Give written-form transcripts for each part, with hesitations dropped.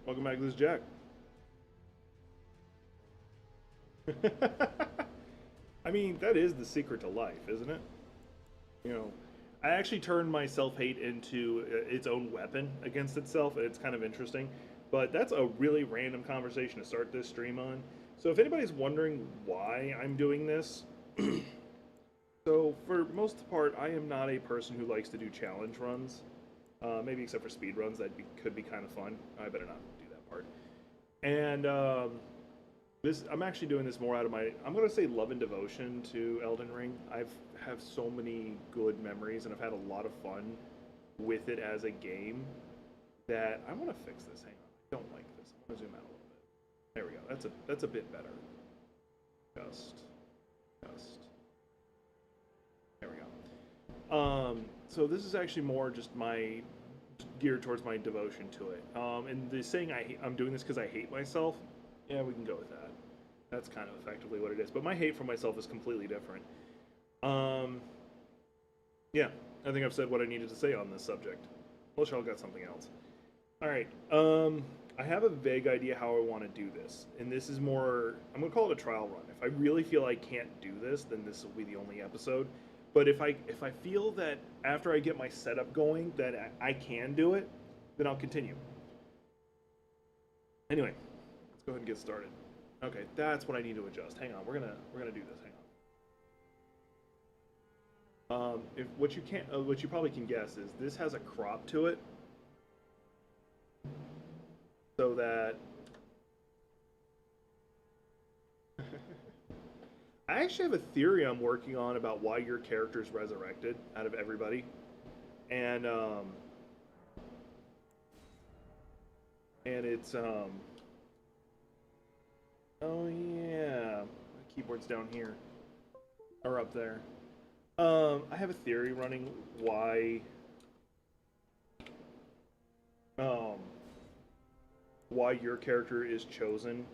Welcome back to this Jack. I mean, that is the secret to life, isn't it? You know, I actually turned my self-hate into its own weapon against itself, and it's kind of interesting. But that's a really random conversation to start this stream on. So if anybody's wondering why I'm doing this, so for most part, I am not a person who likes to do challenge runs. Maybe except for speed runs, that could be kind of fun. I better not do that part. And I'm actually doing this more out of my, I'm gonna say, love and devotion to Elden Ring. Have so many good memories, and I've had a lot of fun with it as a game that I want to fix this. Hang on, I don't like this. I'm gonna zoom out a little bit. There we go. That's a bit better. Just. There we go. So this is actually more just my geared towards my devotion to it. And the saying I'm doing this because I hate myself. Yeah, we can go with that. That's kind of effectively what it is. But my hate for myself is completely different. Yeah, I think I've said what I needed to say on this subject. Unless y'all got something else. Alright, I have a vague idea how I want to do this. And this is more, I'm going to call it a trial run. If I really feel I can't do this, then this will be the only episode. But if I feel that after I get my setup going that I can do it, then I'll continue. Anyway, let's go ahead and get started. Okay, that's what I need to adjust. Hang on, we're gonna do this. Hang on. What you probably can guess is this has a crop to it, so that I actually have a theory I'm working on about why your character is resurrected out of everybody, and it's oh yeah, the keyboard's down here or up there. I have a theory running why your character is chosen.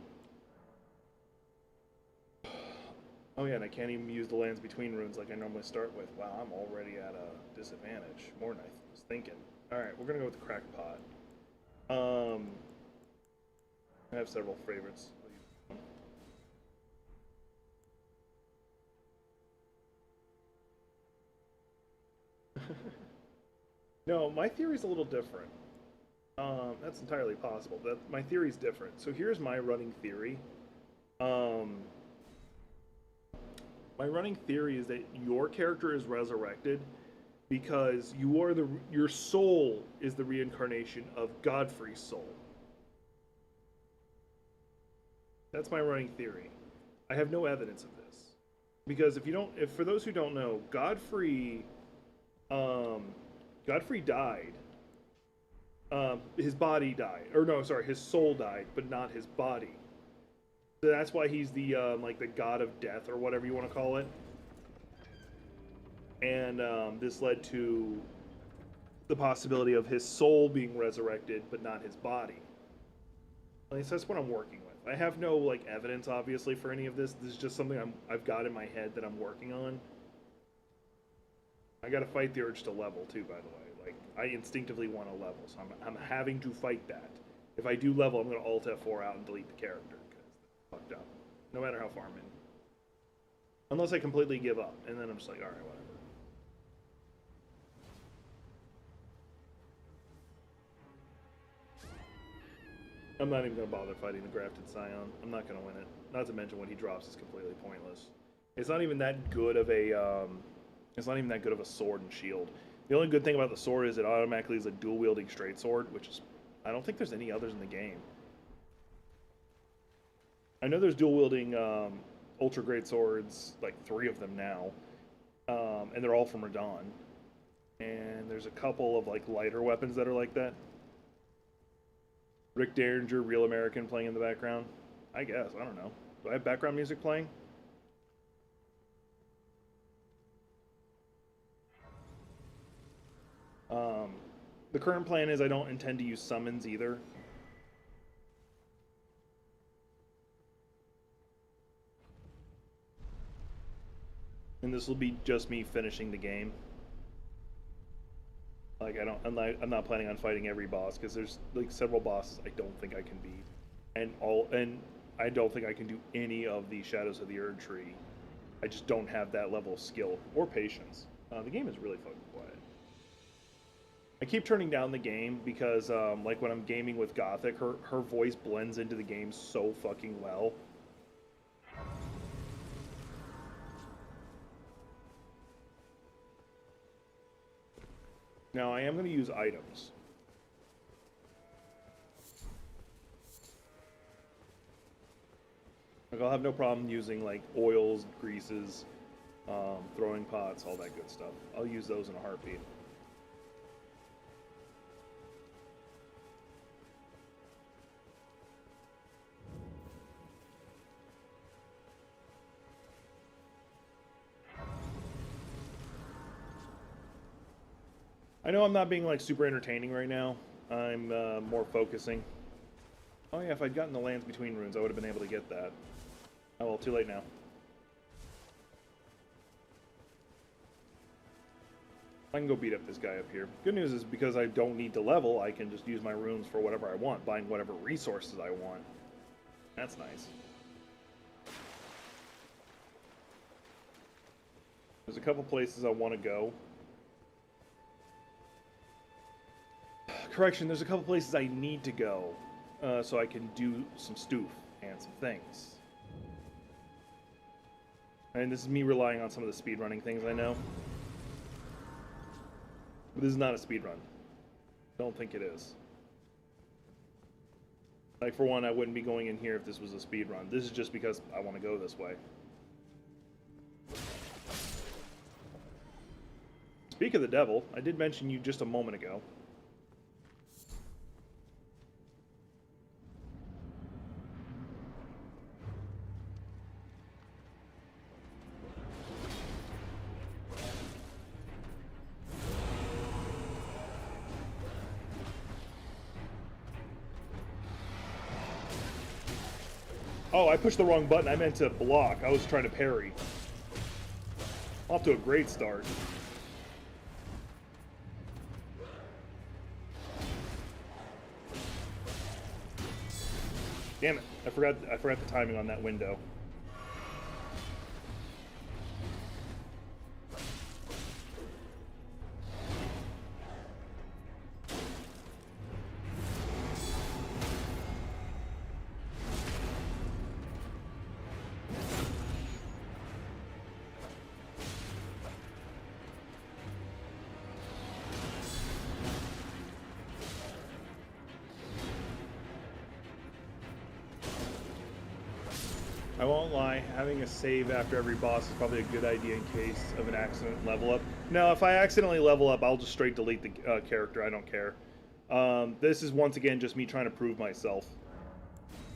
Oh yeah, and I can't even use the lands between runes like I normally start with. Wow, I'm already at a disadvantage. More than I was thinking. Alright, we're gonna go with the crackpot. I have several favorites. No, my theory's a little different. That's entirely possible. My theory's different. So here's my running theory. My running theory is that your character is resurrected because your soul is the reincarnation of Godfrey's soul. That's my running theory. I have no evidence of this because if for those who don't know, Godfrey died. His body died, or no, sorry, his soul died, but not his body. So that's why he's the like the god of death or whatever you want to call it. And this led to the possibility of his soul being resurrected, but not his body. At least that's what I'm working with. I have no like evidence, obviously, for any of this. This is just something I've got in my head that I'm working on. I gotta fight the urge to level too, by the way. Like, I instinctively want to level, so I'm having to fight that. If I do level, I'm gonna Alt F4 out and delete the character, because it's fucked up. No matter how far I'm in. Unless I completely give up, and then I'm just like, alright, whatever. I'm not even gonna bother fighting the Grafted Scion. I'm not gonna win it. Not to mention what he drops is completely pointless. It's not even that good of a, sword and shield. The only good thing about the sword is it automatically is a dual-wielding straight sword, which is... I don't think there's any others in the game. I know there's dual-wielding ultra great swords, like 3 of them now, and they're all from Radon. And there's a couple of like lighter weapons that are like that. Rick Derringer, Real American playing in the background. I guess, I don't know. Do I have background music playing? The current plan is I don't intend to use summons either. And this will be just me finishing the game. Like I'm not planning on fighting every boss because there's like several bosses I don't think I can beat, and I don't think I can do any of the Shadows of the Erd Tree. I just don't have that level of skill or patience. The game is really fucking quiet. I keep turning down the game because like when I'm gaming with Gothic, her voice blends into the game so fucking well. Now I am going to use items. Like I'll have no problem using like oils, greases, throwing pots, all that good stuff. I'll use those in a heartbeat. I know I'm not being like super entertaining right now. I'm more focusing. Oh yeah, if I'd gotten the lands between runes, I would have been able to get that. Oh well, too late now. I can go beat up this guy up here. Good news is because I don't need to level, I can just use my runes for whatever I want, buying whatever resources I want. That's nice. There's a couple places I want to go. Correction, there's a couple places I need to go so I can do some stoof and some things. And this is me relying on some of the speedrunning things I know. But this is not a speedrun. Don't think it is. Like, for one, I wouldn't be going in here if this was a speedrun. This is just because I want to go this way. Speak of the devil, I did mention you just a moment ago. Oh, I pushed the wrong button. I meant to block. I was trying to parry. Off to a great start. Damn it. I forgot the timing on that window. I won't lie, having a save after every boss is probably a good idea in case of an accident level up. No, if I accidentally level up, I'll just straight delete the character. I don't care. This is once again just me trying to prove myself.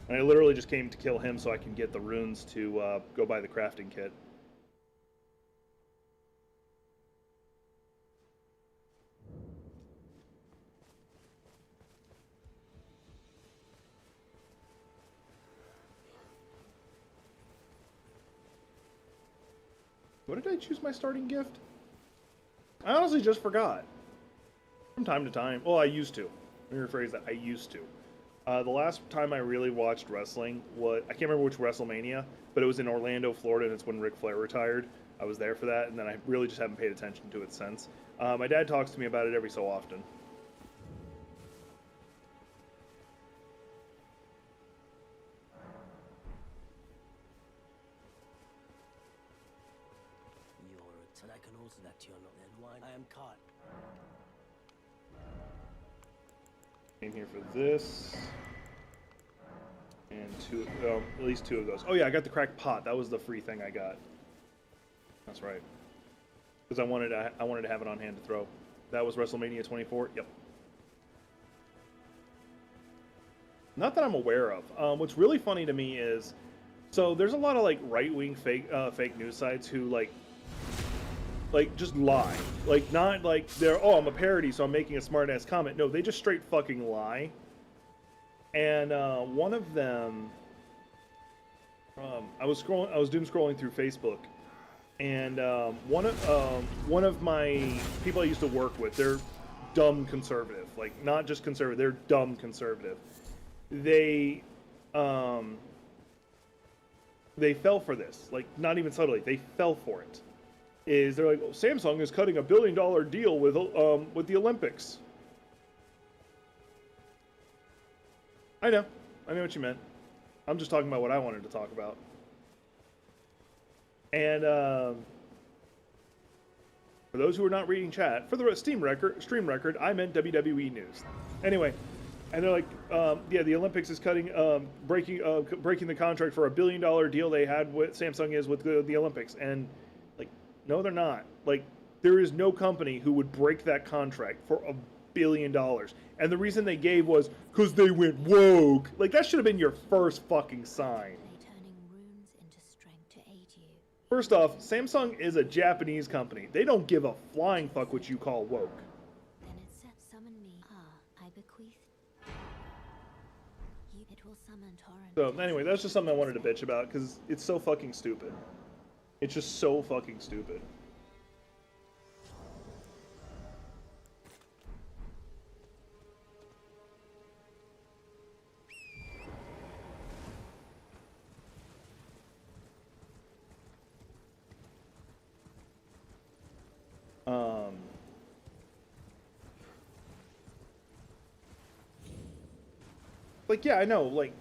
And I literally just came to kill him so I can get the runes to go buy the crafting kit. What did I choose my starting gift? I honestly just forgot. From time to time. Well, I used to. Let me rephrase that. I used to. The last time I really watched wrestling was... I can't remember which WrestleMania, but it was in Orlando, Florida, and it's when Ric Flair retired. I was there for that, and then I really just haven't paid attention to it since. My dad talks to me about it every so often. I am caught. Came here for this. And two, at least two of those. Oh yeah, I got the cracked pot. That was the free thing I got. That's right. Because I wanted to have it on hand to throw. That was WrestleMania 24. Yep. Not that I'm aware of. What's really funny to me is, so there's a lot of like right-wing fake news sites who like just lie. Like, not like they're, oh, I'm a parody, so I'm making a smart-ass comment. No, they just straight fucking lie. And one of them, I was doom scrolling through Facebook, and one of my people I used to work with, they're dumb conservative. Like, not just conservative, they're dumb conservative. They fell for this. Like, not even subtly, they fell for it. They're like, well, Samsung is cutting $1 billion deal with the Olympics. I know what you meant. I'm just talking about what I wanted to talk about. And for those who are not reading chat, for the stream record, I meant WWE news. Anyway, and they're like, yeah, the Olympics is cutting, breaking the contract for $1 billion deal they had with Samsung is with the Olympics, and like, no, they're not. Like, there is no company who would break that contract for $1 billion. And the reason they gave was because they went woke. Like, that should have been your first fucking sign. First off, Samsung is a Japanese company. They don't give a flying fuck what you call woke. Then it said summon me. I bequeath. It will summon torrent. So anyway, that's just something I wanted to bitch about because it's so fucking stupid. It's just so fucking stupid. Like, yeah, I know, like,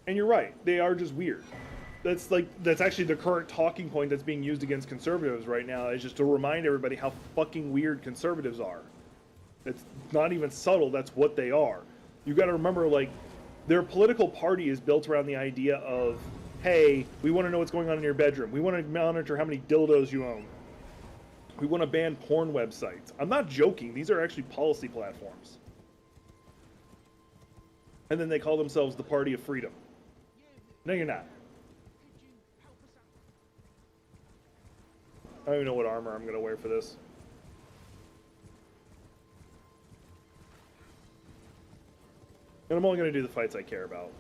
and you're right, they are just weird. That's actually the current talking point that's being used against conservatives right now, is just to remind everybody how fucking weird conservatives are. It's not even subtle, that's what they are. You gotta remember, like, their political party is built around the idea of, hey, we want to know what's going on in your bedroom. We want to monitor how many dildos you own. We want to ban porn websites. I'm not joking, these are actually policy platforms. And then they call themselves the Party of Freedom. No, you're not. I don't even know what armor I'm going to wear for this. And I'm only going to do the fights I care about.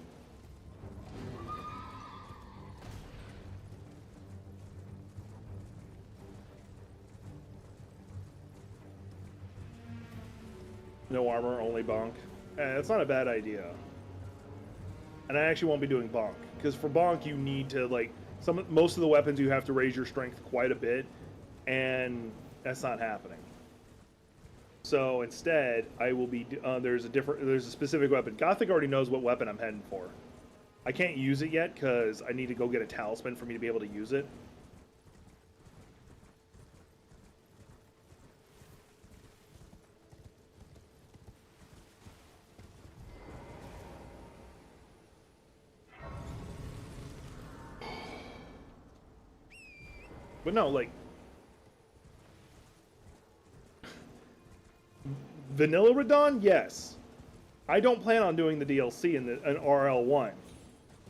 No armor, only bonk. That's not a bad idea. And I actually won't be doing bonk, because for bonk you need to, like, most of the weapons you have to raise your strength quite a bit, and that's not happening. So instead, I will be there's a specific weapon. Gothic already knows what weapon I'm heading for. I can't use it yet because I need to go get a talisman for me to be able to use it. But no, like, Vanilla Radon, yes. I don't plan on doing the DLC in an RL1.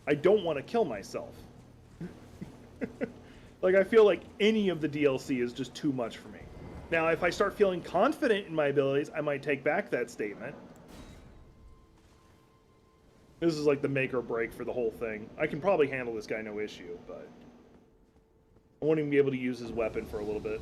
I don't want to kill myself. Like, I feel like any of the DLC is just too much for me. Now, if I start feeling confident in my abilities, I might take back that statement. This is like the make or break for the whole thing. I can probably handle this guy no issue, but I won't even be able to use his weapon for a little bit.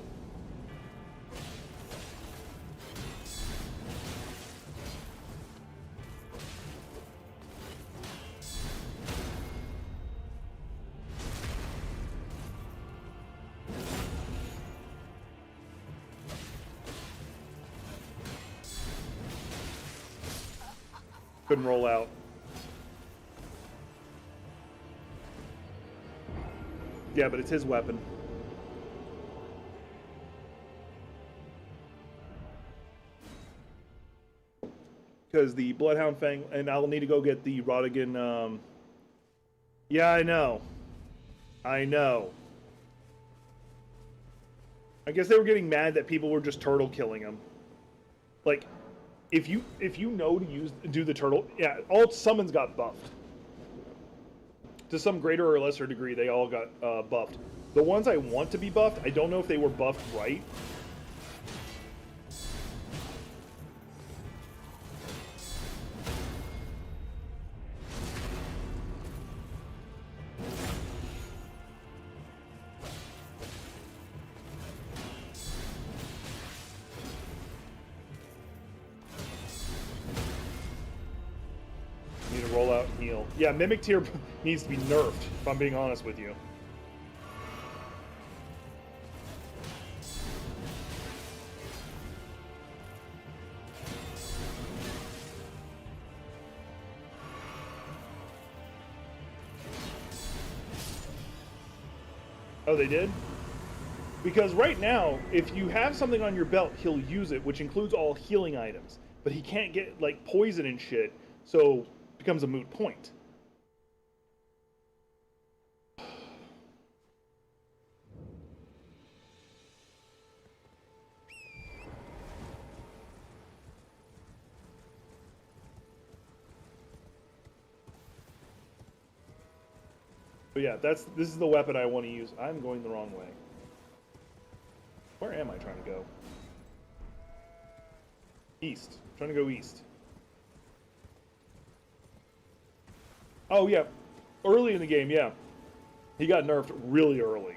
Couldn't roll out. Yeah, but it's his weapon. Because the Bloodhound Fang, and I'll need to go get the Rodigan, yeah, I know. I know. I guess they were getting mad that people were just turtle killing him. Like, if you know to do the turtle, yeah, all summons got buffed. To some greater or lesser degree, they all got buffed. The ones I want to be buffed, I don't know if they were buffed right. Yeah, Mimic Tier needs to be nerfed, if I'm being honest with you. Oh, they did? Because right now, if you have something on your belt, he'll use it, which includes all healing items. But he can't get, like, poison and shit, so it becomes a moot point. But yeah, this is the weapon I want to use. I'm going the wrong way. Where am I trying to go? East. I'm trying to go east. Oh yeah, early in the game, yeah. He got nerfed really early.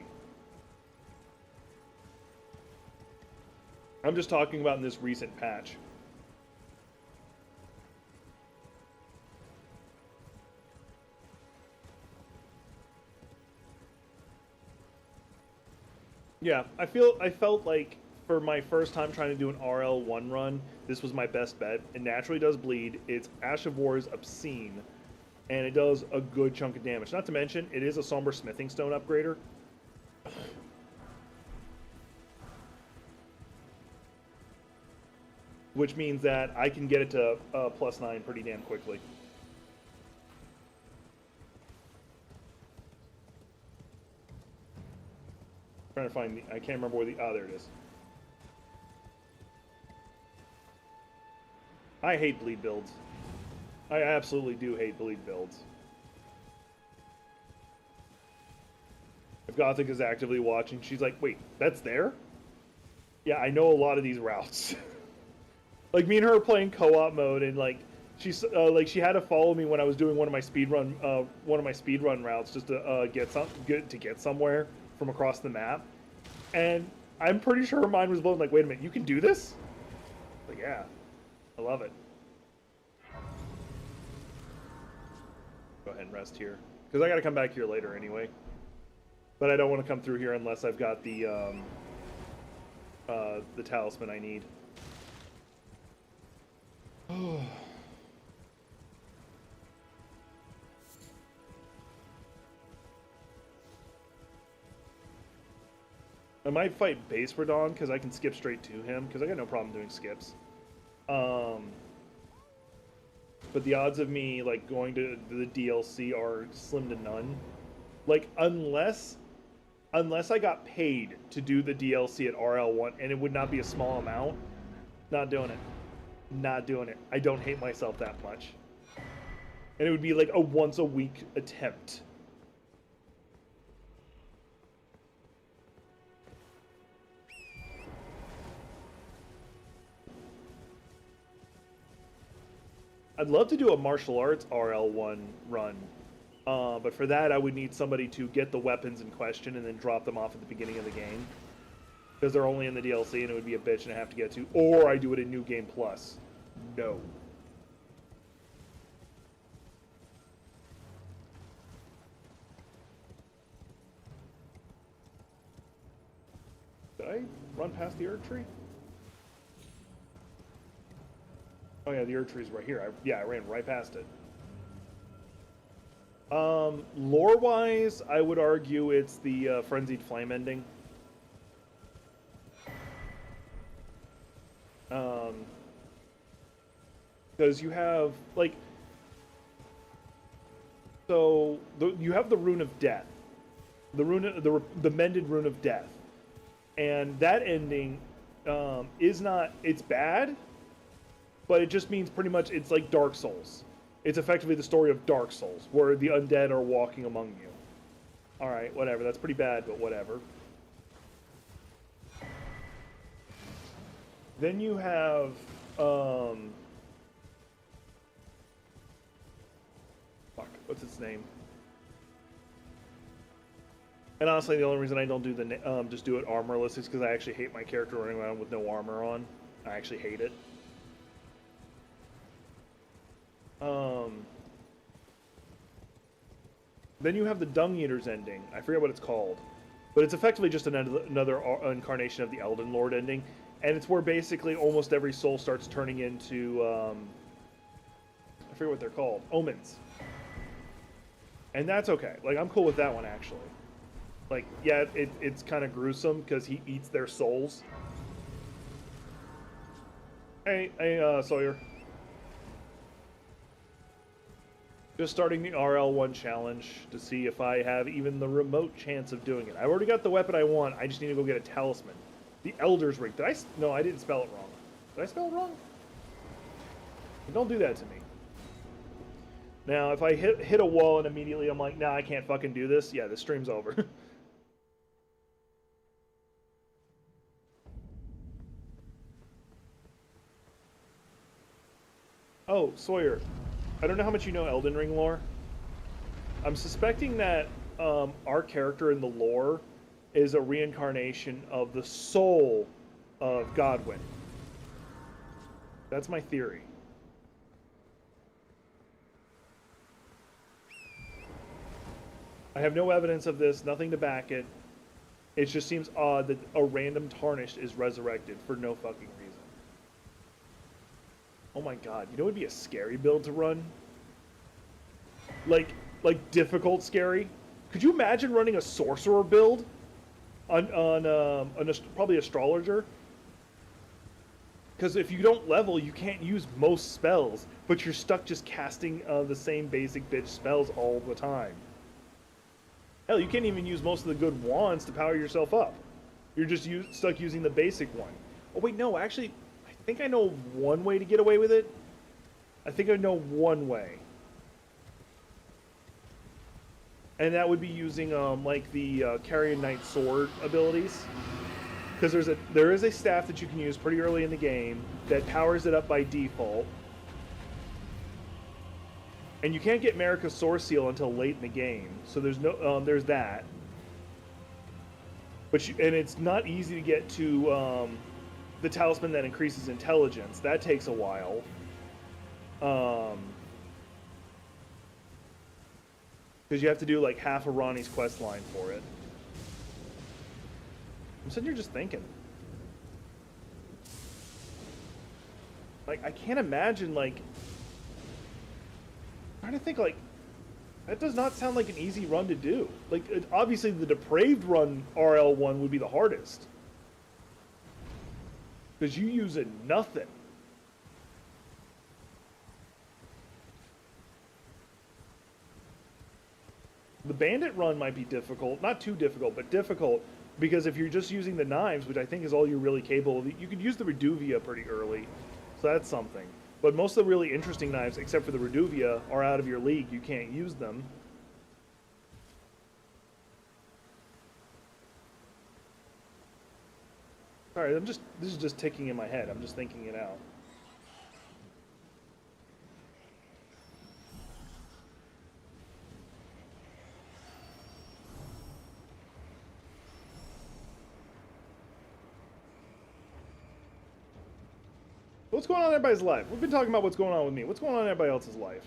I'm just talking about in this recent patch. Yeah, I felt like for my first time trying to do an RL1 run, this was my best bet. It naturally does bleed. Its Ash of War is obscene, and it does a good chunk of damage. Not to mention, it is a Somber Smithing Stone upgrader. Which means that I can get it to +9 pretty damn quickly. Trying to find I can't remember where there it is. I hate bleed builds. I absolutely do hate bleed builds. If Gothic is actively watching, she's like, wait, that's there? Yeah, I know a lot of these routes. Like, me and her are playing co-op mode, and like, she's like, she had to follow me when I was doing one of my speedrun routes just to get somewhere from across the map. And I'm pretty sure her mind was blown. Like, wait a minute, you can do this? Like, yeah, I love it. Go ahead and rest here, because I got to come back here later anyway. But I don't want to come through here unless I've got the talisman I need. I might fight Base Radon because I can skip straight to him because I got no problem doing skips. But the odds of me like going to the DLC are slim to none. Like unless I got paid to do the DLC at RL1 and it would not be a small amount, not doing it. Not doing it. I don't hate myself that much. And it would be like a once a week attempt. I'd love to do a martial arts RL1 run, but for that I would need somebody to get the weapons in question and then drop them off at the beginning of the game. Because they're only in the DLC and it would be a bitch and I have to get to. Or I do it in New Game Plus. No. Did I run past the Erd Tree? Oh yeah, the Erd Tree's right here. I ran right past it. Lore-wise, I would argue it's the Frenzied Flame ending. Because you have, like... So, you have the Rune of Death. The Mended Rune of Death. And that ending is not... It's bad, but it just means pretty much it's like Dark Souls. It's effectively the story of Dark Souls, where the undead are walking among you. Alright, whatever. That's pretty bad, but whatever. Then you have... Fuck, what's its name? And honestly, the only reason I don't do the just do it armorless is because I actually hate my character running around with no armor on. I actually hate it. Then you have the Dung Eater's ending. I forget what it's called. But it's effectively just another incarnation of the Elden Lord ending. And it's where basically almost every soul starts turning into, I forget what they're called, omens. And that's okay. Like, I'm cool with that one, actually. Like, yeah, it's kind of gruesome because he eats their souls. Hey, Sawyer. Just starting the RL1 challenge to see if I have even the remote chance of doing it. I've already got the weapon I want. I just need to go get a talisman. The Elder's Ring. Did I? No, I didn't spell it wrong. Did I spell it wrong? Don't do that to me. Now, if I hit a wall and immediately I'm like, nah, I can't fucking do this, yeah, the stream's over. Oh, Sawyer, I don't know how much you know Elden Ring lore. I'm suspecting that our character in the lore is a reincarnation of the soul of Godwyn. That's my theory. I have no evidence of this, nothing to back it. It just seems odd that a random Tarnished is resurrected for no fucking reason. Oh my god, you know what would be a scary build to run? Like difficult scary? Could you imagine running a sorcerer build on probably astrologer? Because if you don't level, you can't use most spells, but you're stuck just casting the same basic bitch spells all the time. Hell, you can't even use most of the good wands to power yourself up. You're just stuck using the basic one. Oh wait, no, actually, I think I know one way to get away with it. I think I know one way. And that would be using like the Carrion Knight Sword abilities. Because there is a staff that you can use pretty early in the game that powers it up by default. And you can't get Marika's Source Seal until late in the game, so there's no there's that. But and it's not easy to get to the talisman that increases intelligence. That takes a while. Because you have to do like half of Ronnie's quest line for it. I'm sitting here just thinking. Like, I can't imagine, like... I'm trying to think, like... That does not sound like an easy run to do. Like, obviously the depraved run RL1 would be the hardest. Because you use it nothing. The bandit run might be difficult. Not too difficult, but difficult. Because if you're just using the knives, which I think is all you're really capable of, you could use the Reduvia pretty early. So that's something. But most of the really interesting knives, except for the Reduvia, are out of your league. You can't use them. Sorry, this is just ticking in my head. I'm just thinking it out. What's going on in everybody's life? We've been talking about what's going on with me. What's going on in everybody else's life?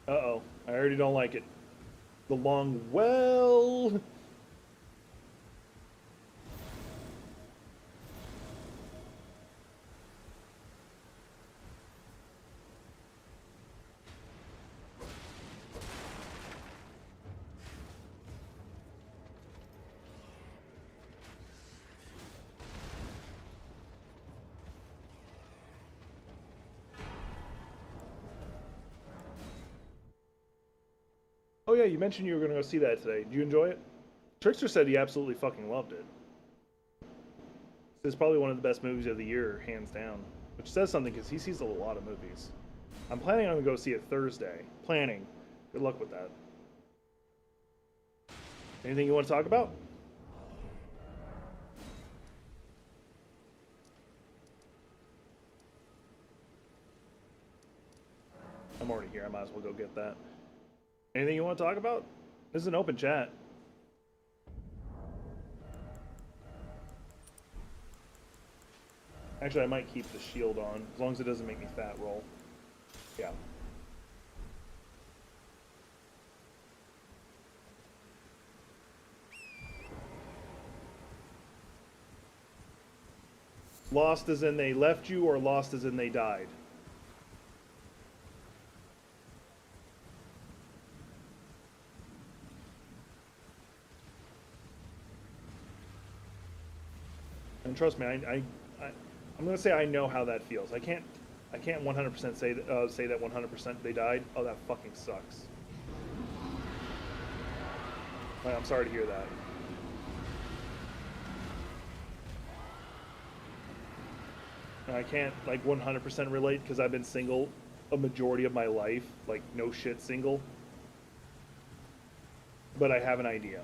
Uh-oh. I already don't like it. The long well... Oh yeah, you mentioned you were going to go see that today. Did you enjoy it? Trickster said he absolutely fucking loved it. It's probably one of the best movies of the year, hands down. Which says something because he sees a lot of movies. I'm planning on going to go see it Thursday. Planning. Good luck with that. Anything you want to talk about? I'm already here. I might as well go get that. Anything you want to talk about? This is an open chat. Actually, I might keep the shield on, as long as it doesn't make me fat roll. Yeah. Lost as in they left you, or lost as in they died? And trust me, I'm gonna say I know how that feels. I can't 100% say that 100% they died. Oh, that fucking sucks. I'm sorry to hear that. And I can't like 100% relate because I've been single a majority of my life, like no shit single. But I have an idea,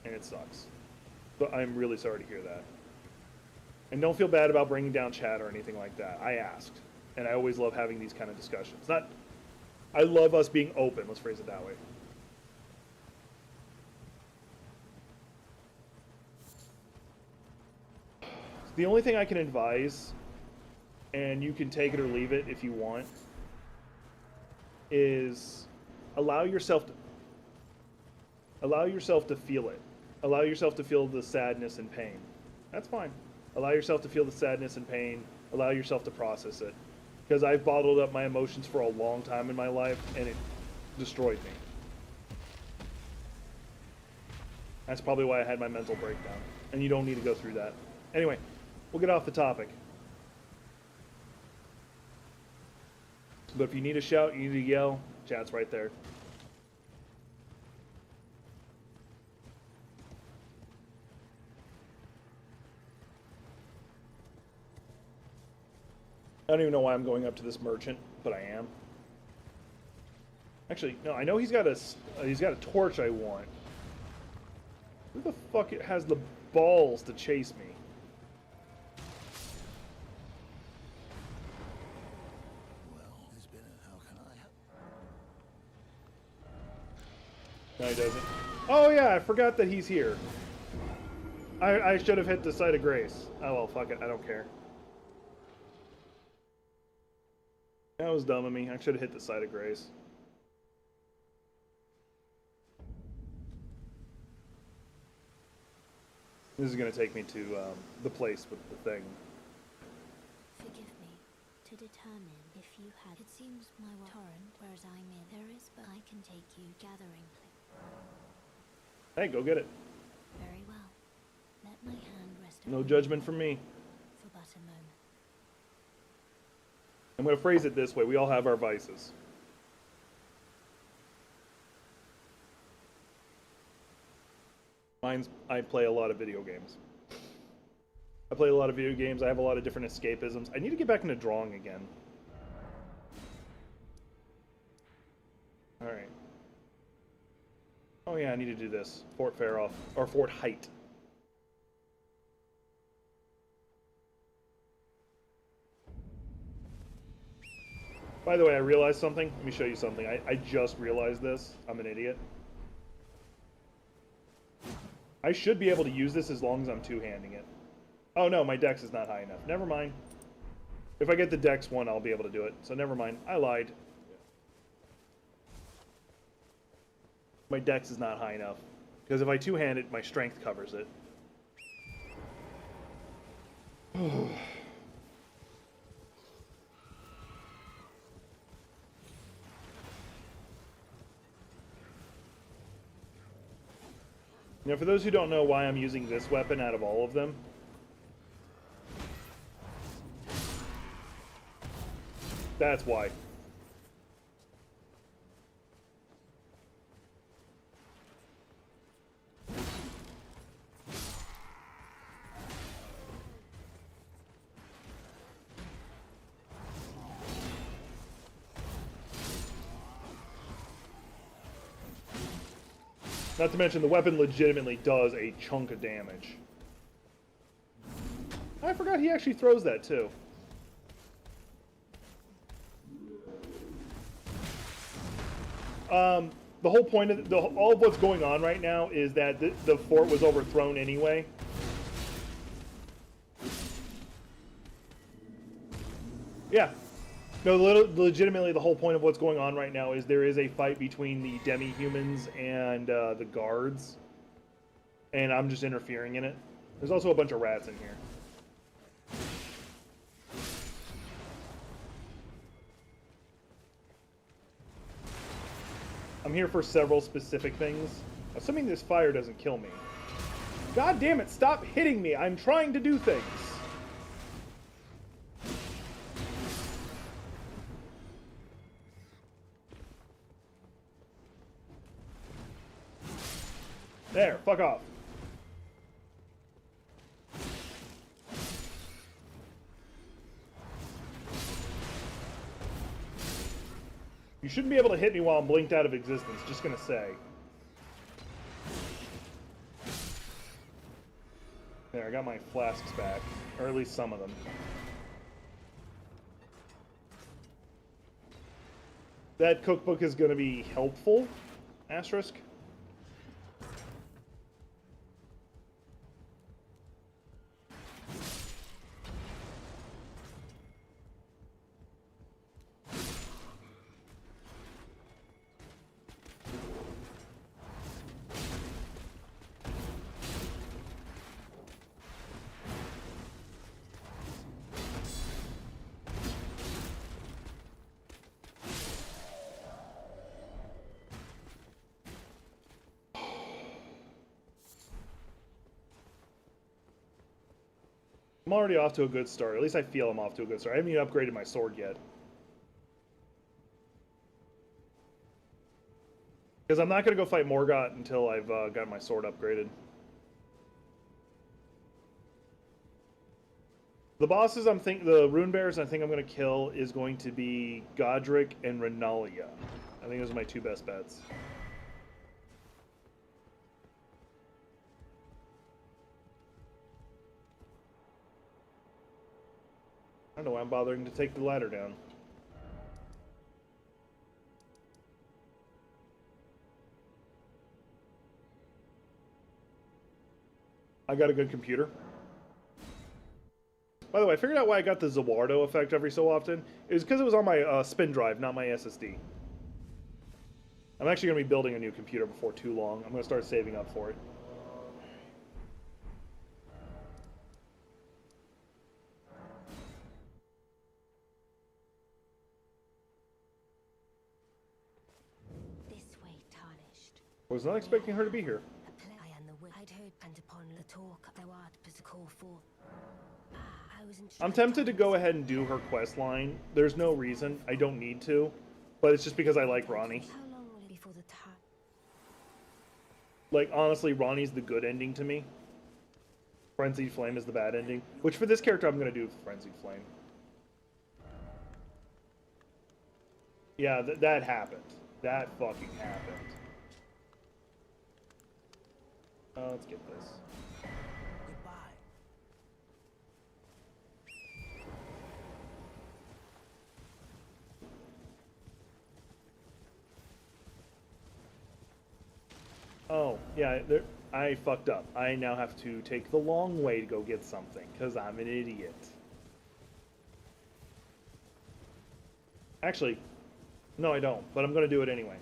and it sucks. But I'm really sorry to hear that. And don't feel bad about bringing down chat or anything like that. I asked, and I always love having these kind of discussions. I love us being open. Let's phrase it that way. The only thing I can advise, and you can take it or leave it if you want, is allow yourself to feel it. Allow yourself to feel the sadness and pain. That's fine. Allow yourself to feel the sadness and pain. Allow yourself to process it. Because I've bottled up my emotions for a long time in my life, and it destroyed me. That's probably why I had my mental breakdown. And you don't need to go through that. Anyway, we'll get off the topic. But if you need to shout, you need to yell, chat's right there. I don't even know why I'm going up to this merchant, but I am. Actually, no, I know he's got a torch I want. Who the fuck has the balls to chase me? Well, there's been a, how can I help? No, he doesn't. Oh yeah, I forgot that he's here. I should have hit the site of grace. Oh well, fuck it, I don't care. That was dumb of me. I should have hit the site of grace. This is going to take me to the place with the thing. Forgive me. To determine if you had... It seems my torrent, whereas I'm in. There is, but I can take you gathering. Hey, go get it. Very well. Let my hand rest No upon judgment from me. for but a moment. I'm going to phrase it this way. We all have our vices. I play a lot of video games. I play a lot of video games. I have a lot of different escapisms. I need to get back into drawing again. Alright. Oh yeah, I need to do this. Fort Faroff. Or Fort Height. By the way, I realized something. Let me show you something. I just realized this. I'm an idiot. I should be able to use this as long as I'm two-handing it. Oh no, my dex is not high enough. Never mind. If I get the dex one, I'll be able to do it. So never mind. I lied. My dex is not high enough. Because if I two-hand it, my strength covers it. Now, for those who don't know why I'm using this weapon out of all of them, that's why. Not to mention, the weapon legitimately does a chunk of damage. I forgot he actually throws that, too. The whole point of all of what's going on right now is that the fort was overthrown anyway. Yeah. No, legitimately, the whole point of what's going on right now is there is a fight between the demi-humans and the guards, and I'm just interfering in it. There's also a bunch of rats in here. I'm here for several specific things. Assuming this fire doesn't kill me. God damn it, stop hitting me! I'm trying to do things! There, fuck off. You shouldn't be able to hit me while I'm blinked out of existence, just gonna say. There, I got my flasks back. Or at least some of them. That cookbook is gonna be helpful, asterisk. I'm already off to a good start. At least I feel I'm off to a good start. I haven't even upgraded my sword yet. Because I'm not going to go fight Morgott until I've got my sword upgraded. The bosses the rune bears I think I'm going to kill is going to be Godric and Renalia. I think those are my two best bets. I don't know why I'm bothering to take the ladder down. I got a good computer. By the way, I figured out why I got the Zawardo effect every so often. It was because it was on my spin drive, not my SSD. I'm actually going to be building a new computer before too long. I'm going to start saving up for it. This way, tarnished. Was not expecting her to be here. I'd heard and upon the talk thou art but call forth. I'm tempted to go ahead and do her quest line. There's no reason. I don't need to. But it's just because I like Ronnie. How long will it be for the time? Like, honestly, Ronnie's the good ending to me. Frenzied Flame is the bad ending. Which, for this character, I'm going to do Frenzied Flame. Yeah, that happened. That fucking happened. Let's get this. Goodbye. Oh, yeah, I fucked up. I now have to take the long way to go get something, because I'm an idiot. Actually, no I don't, but I'm going to do it anyway.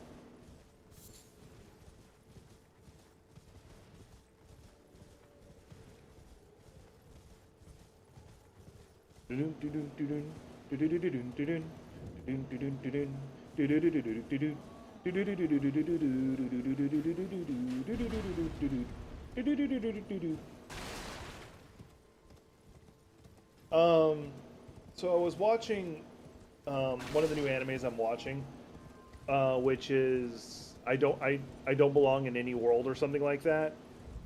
So I was watching one of the new animes I'm watching, which is I don't belong in any world or something like that.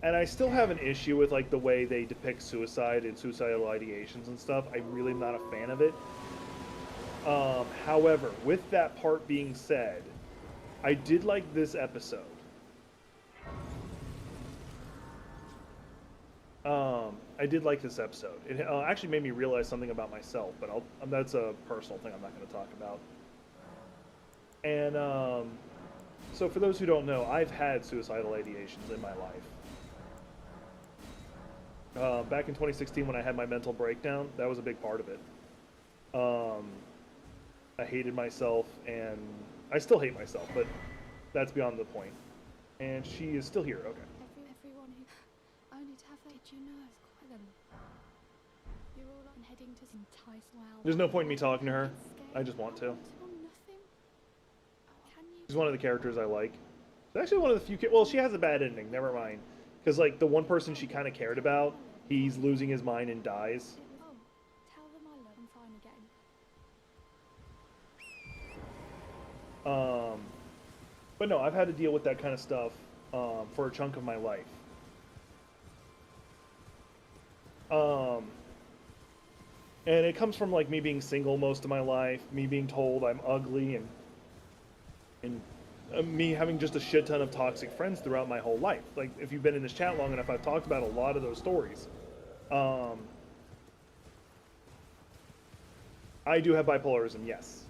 And I still have an issue with like the way they depict suicide and suicidal ideations and stuff. I really am not a fan of it. However, with that part being said, I did like this episode. I did like this episode. It actually made me realize something about myself, but that's a personal thing I'm not going to talk about. And so for those who don't know, I've had suicidal ideations in my life. Back in 2016 when I had my mental breakdown, that was a big part of it. Um, I hated myself, and I still hate myself, but that's beyond the point. And she is still here. Okay. Everyone who only to have that, did you know? It's quite them. You're all on heading to entice wild. There's no point in me talking to her. I just want to. Nothing. Can you? She's one of the characters I like. She's actually one of the few. Well, she has a bad ending. Never mind. Because like the one person she kind of cared about, he's losing his mind and dies. Oh, tell them I love them fine again. But no, I've had to deal with that kind of stuff for a chunk of my life. And it comes from like me being single most of my life, me being told I'm ugly, and me having just a shit ton of toxic friends throughout my whole life. Like if you've been in this chat long enough, I've talked about a lot of those stories. I do have bipolarism, yes.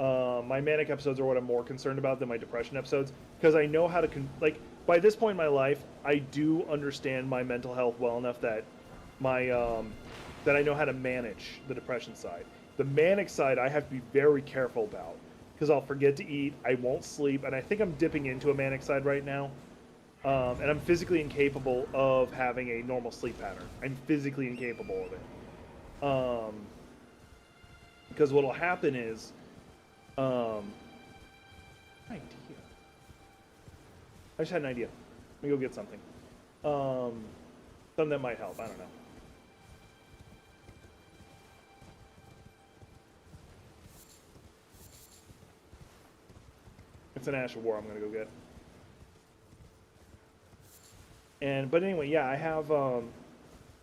My manic episodes are what I'm more concerned about than my depression episodes, because I know how to like by this point in my life, I do understand my mental health well enough that my that I know how to manage the depression side. The manic side, I have to be very careful about, because I'll forget to eat, I won't sleep, and I think I'm dipping into a manic side right now. And I'm physically incapable of having a normal sleep pattern. I'm physically incapable of it. Because what'll happen is, idea. I just had an idea. Let me go get something. Something that might help. I don't know. It's an Ash of War I'm gonna go get. But anyway, yeah, I have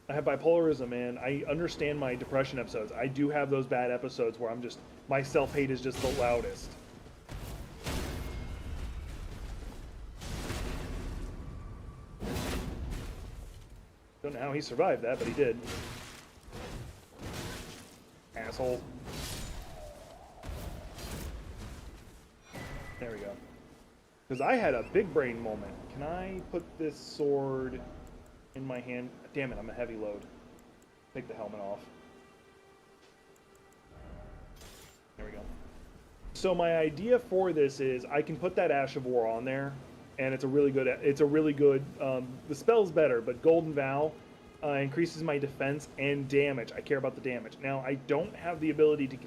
bipolarism, and I understand my depression episodes. I do have those bad episodes where I'm just, my self-hate is just the loudest. Don't know how he survived that, but he did. Asshole. There we go. Because I had a big brain moment. Can I put this sword in my hand? Damn it, I'm a heavy load. Take the helmet off. There we go. So my idea for this is I can put that Ash of War on there, and it's a really good, the spell's better, but Golden Vow increases my defense and damage. I care about the damage. Now, I don't have the ability to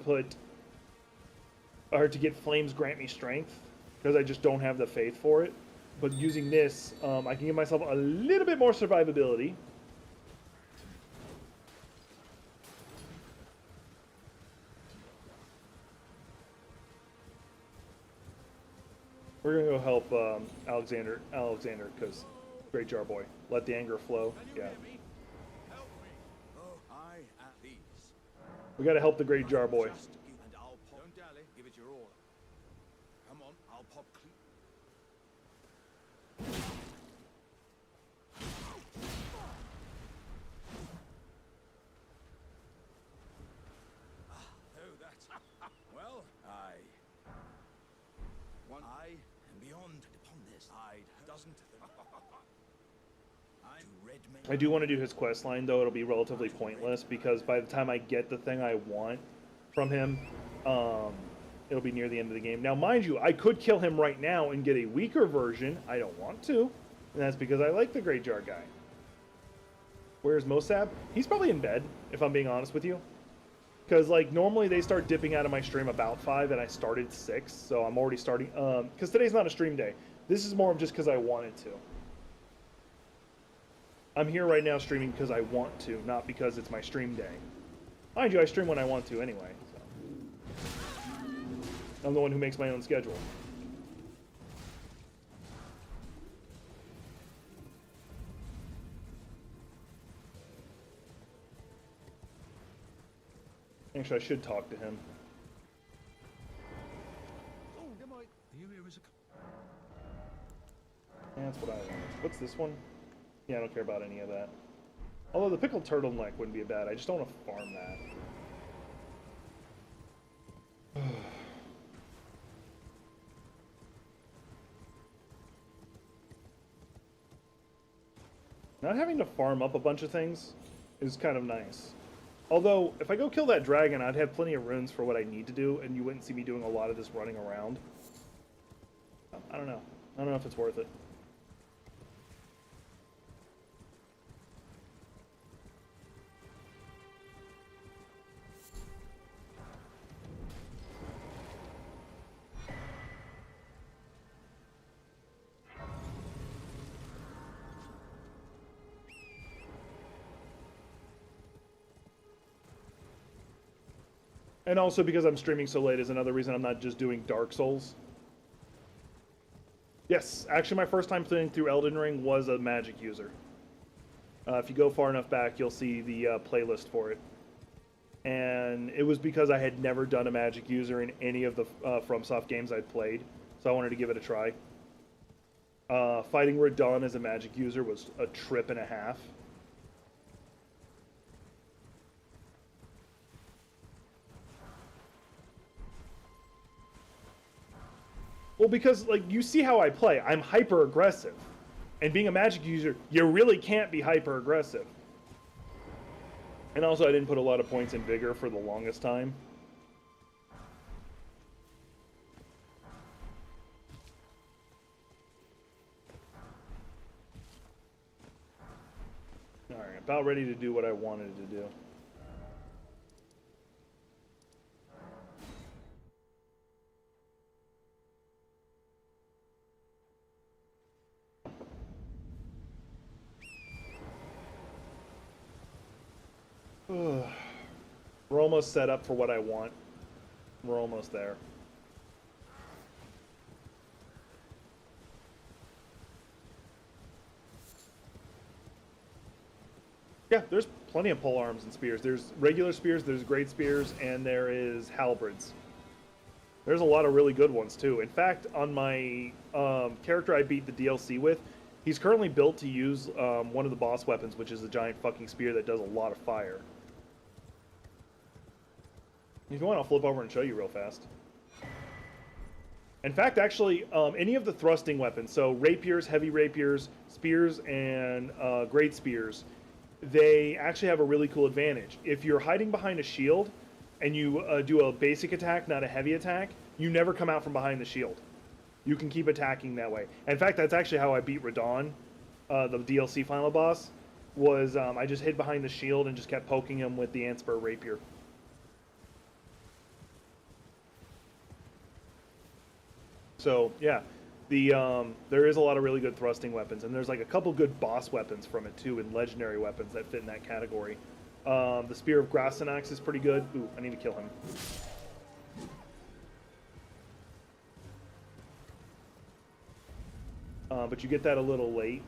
get Flames grant me strength, because I just don't have the faith for it. But using this, I can give myself a little bit more survivability. We're gonna go help Alexander, because Great Jar Boy. Let the anger flow. Yeah. We gotta help the Great Jar Boy. Don't dally, give it your all. Come on, I'll pop clean. Oh, that's... Well, I am beyond upon this. I doesn't... I do want to do his quest line, though. It'll be relatively pointless, because by the time I get the thing I want from him, it'll be near the end of the game. Now, mind you, I could kill him right now and get a weaker version. I don't want to, and that's because I like the Great Jar guy. Where's Mosab? He's probably in bed, if I'm being honest with you. Because, like, normally they start dipping out of my stream about 5, and I started 6, so I'm already starting... Because today's not a stream day. This is more of just because I wanted to. I'm here right now streaming because I want to, not because it's my stream day. Mind you, I stream when I want to anyway. So. I'm the one who makes my own schedule. Actually, I should talk to him. Oh, never mind. Here is a... That's what I want. What's this one? Yeah, I don't care about any of that. Although the pickled turtleneck wouldn't be bad. I just don't want to farm that. Not having to farm up a bunch of things is kind of nice. Although, if I go kill that dragon, I'd have plenty of runes for what I need to do, and you wouldn't see me doing a lot of this running around. I don't know. I don't know if it's worth it. And also because I'm streaming so late is another reason I'm not just doing Dark Souls. Yes, actually my first time playing through Elden Ring was a magic user. If you go far enough back, you'll see the playlist for it. And it was because I had never done a magic user in any of the FromSoft games I'd played, so I wanted to give it a try. Fighting Radon as a magic user was a trip and a half. Well, because, like, you see how I play. I'm hyper-aggressive. And being a magic user, you really can't be hyper-aggressive. And also, I didn't put a lot of points in Vigor for the longest time. Alright, about ready to do what I wanted to do. We're almost set up for what I want. We're almost there. Yeah, there's plenty of pole arms and spears. There's regular spears, there's great spears, and there is halberds. There's a lot of really good ones too. In fact, on my character I beat the DLC with, he's currently built to use one of the boss weapons, which is a giant fucking spear that does a lot of fire. If you want, I'll flip over and show you real fast. In fact, actually, any of the thrusting weapons, so rapiers, heavy rapiers, spears, and great spears, they actually have a really cool advantage. If you're hiding behind a shield and you do a basic attack, not a heavy attack, you never come out from behind the shield. You can keep attacking that way. In fact, that's actually how I beat Radon, the DLC final boss, was I just hid behind the shield and just kept poking him with the Antspur rapier. So, yeah, there is a lot of really good thrusting weapons, and there's like a couple good boss weapons from it too, and legendary weapons that fit in that category. The Spear of Grasanax is pretty good. Ooh, I need to kill him. But you get that a little late.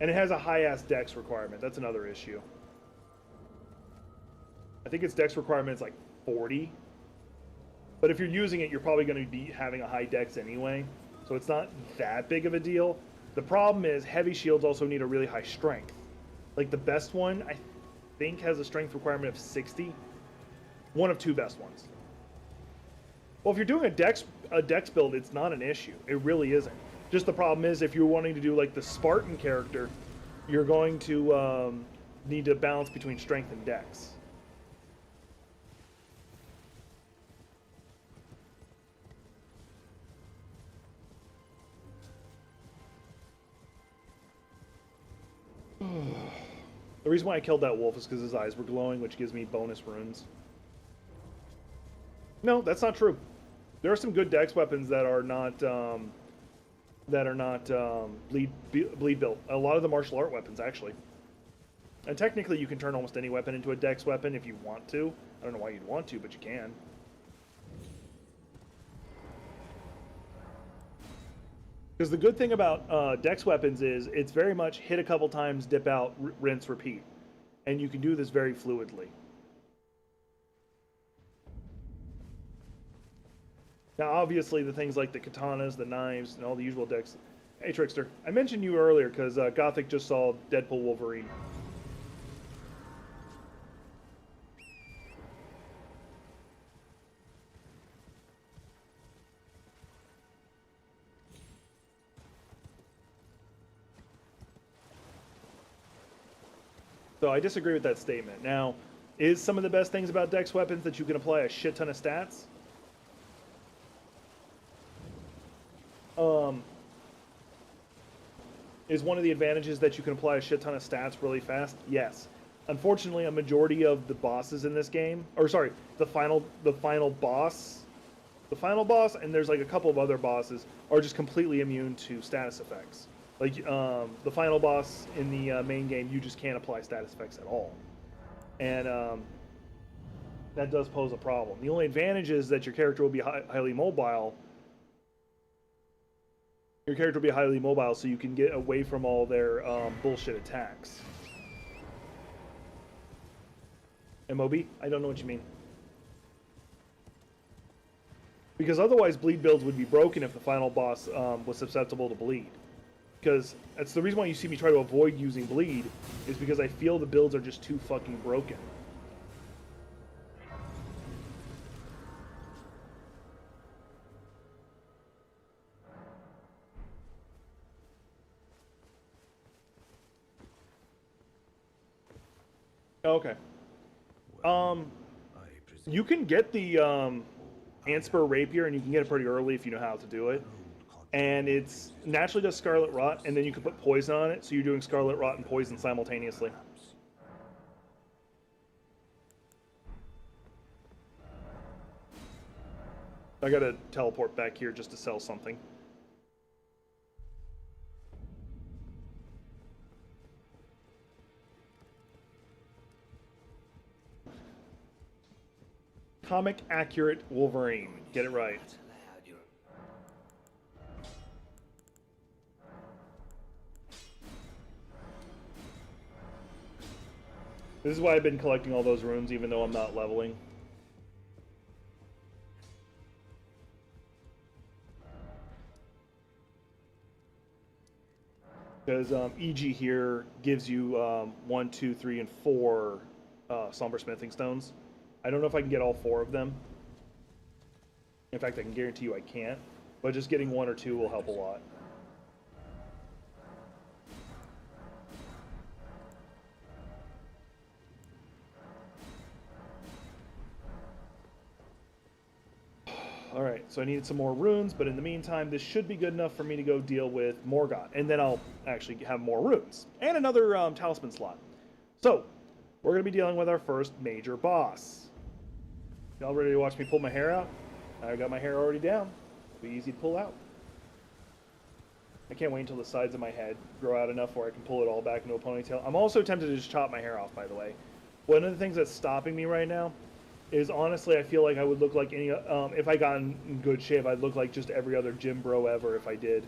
And it has a high-ass dex requirement. That's another issue. I think its dex requirement is like 40. But if you're using it, you're probably going to be having a high dex anyway. So it's not that big of a deal. The problem is heavy shields also need a really high strength. Like the best one, I think, has a strength requirement of 60. One of two best ones. Well, if you're doing a dex build, it's not an issue. It really isn't. Just the problem is, if you're wanting to do like the Spartan character, you're going to need to balance between strength and dex. The reason why I killed that wolf is because his eyes were glowing, which gives me bonus runes. No, that's not true. There are some good dex weapons that are not bleed built. A lot of the martial art weapons, actually. And technically, you can turn almost any weapon into a dex weapon if you want to. I don't know why you'd want to, but you can. Because the good thing about dex weapons is it's very much hit a couple times, dip out, rinse, repeat. And you can do this very fluidly. Now, obviously, the things like the katanas, the knives, and all the usual decks. Hey, Trickster. I mentioned you earlier because Gothic just saw Deadpool Wolverine. So I disagree with that statement. Now, is some of the best things about Dex weapons that you can apply a shit ton of stats? Is one of the advantages that you can apply a shit ton of stats really fast? Yes. Unfortunately, a majority of the bosses in this game, or sorry, the final boss, and there's like a couple of other bosses, are just completely immune to status effects. Like the final boss in the main game, you just can't apply status effects at all, and that does pose a problem. The only advantage is that your character will be highly mobile. Your character will be highly mobile, so you can get away from all their bullshit attacks. MOB? I don't know what you mean. Because otherwise, bleed builds would be broken if the final boss was susceptible to bleed. Because that's the reason why you see me try to avoid using bleed, is because I feel the builds are just too fucking broken. Okay. You can get the Antspur Rapier, and you can get it pretty early if you know how to do it. And it's naturally does Scarlet Rot, and then you can put poison on it, so you're doing Scarlet Rot and poison simultaneously. I gotta teleport back here just to sell something. Comic accurate Wolverine. Get it right. This is why I've been collecting all those runes, even though I'm not leveling. Because EG here gives you 1, 2, 3, and 4 Somber Smithing Stones. I don't know if I can get all 4 of them. In fact, I can guarantee you I can't. But just getting 1 or 2 will help a lot. Alright, so I needed some more runes, but in the meantime, this should be good enough for me to go deal with Morgoth. And then I'll actually have more runes. And another talisman slot. So, we're going to be dealing with our first major boss. Y'all ready to watch me pull my hair out? I got my hair already down. It'll be easy to pull out. I can't wait until the sides of my head grow out enough where I can pull it all back into a ponytail. I'm also tempted to just chop my hair off, by the way. One of the things that's stopping me right now is, honestly, I feel like I would look like any, if I got in good shape, I'd look like just every other gym bro ever if I did.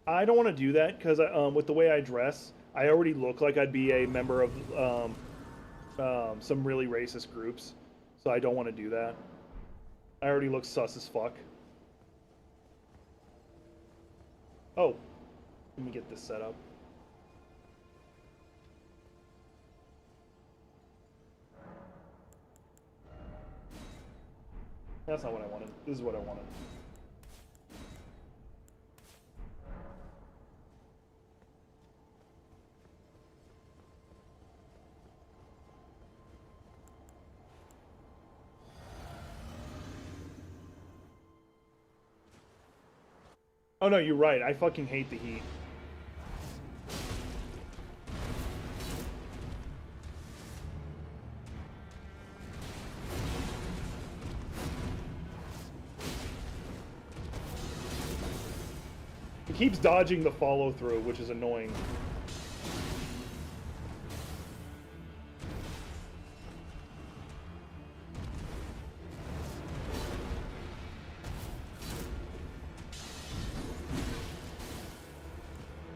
I don't want to do that because with the way I dress, I already look like I'd be a member of some really racist groups, so I don't want to do that. I already look sus as fuck. Oh, let me get this set up. That's not what I wanted. This is what I wanted. Oh no, you're right. I fucking hate the heat. It keeps dodging the follow through, which is annoying.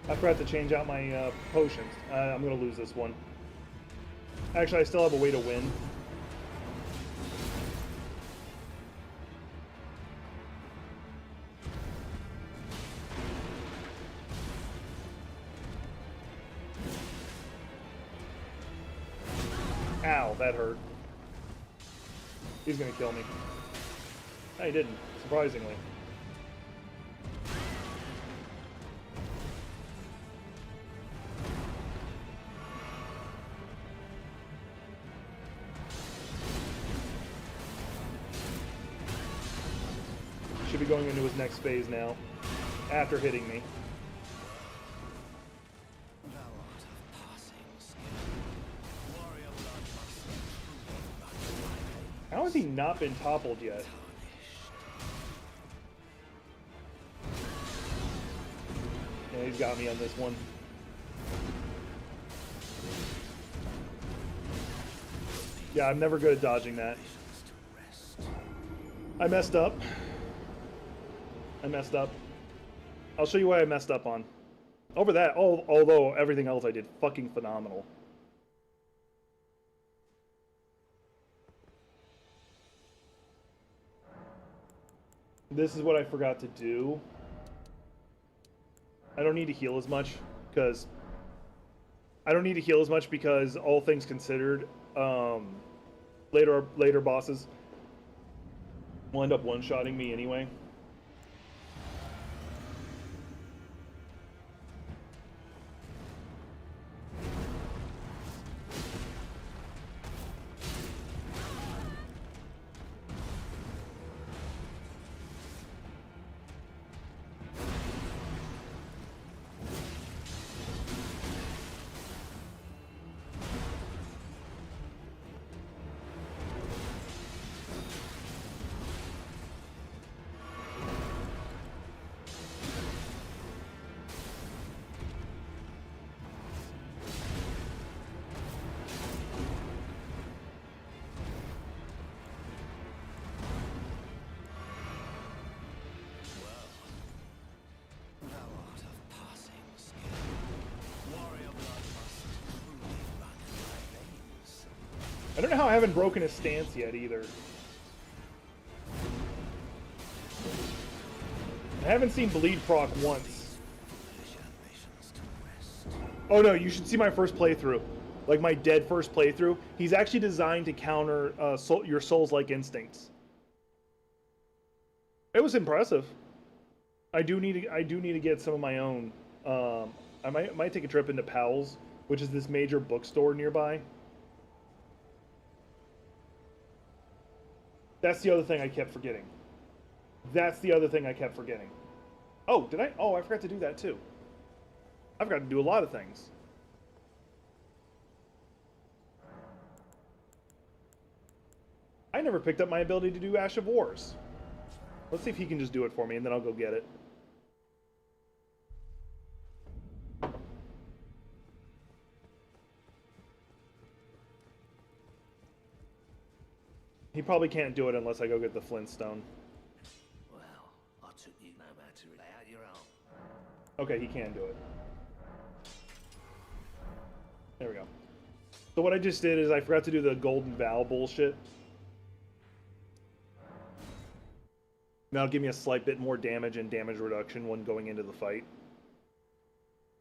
I forgot to change out my potions. I'm going to lose this one. Actually, I still have a way to win. that hurt. He's gonna kill me. No, he didn't, surprisingly. Should be going into his next phase now, after hitting me. How has he not been toppled yet? Yeah, he's got me on this one. Yeah, I'm never good at dodging that. I messed up. I'll show you what I messed up on. Over that, although everything else I did fucking phenomenal. This is what I forgot to do. I don't need to heal as much because all things considered, later bosses will end up one-shotting me anyway. I don't know how I haven't broken his stance yet either. I haven't seen bleed proc once. Oh no, you should see my first playthrough. Like my dead first playthrough. He's actually designed to counter your Souls-like instincts. It was impressive. I do need to get some of my own. I might take a trip into Powell's, which is this major bookstore nearby. That's the other thing I kept forgetting. Oh, did I? Oh, I forgot to do that too. I forgot to do a lot of things. I never picked up my ability to do Ash of Wars. Let's see if he can just do it for me, and then I'll go get it. He probably can't do it unless I go get the Flintstone. Well, I took you no matter lay out your own. Okay, he can do it. There we go. So what I just did is I forgot to do the Golden Vow bullshit. That'll give me a slight bit more damage and damage reduction when going into the fight.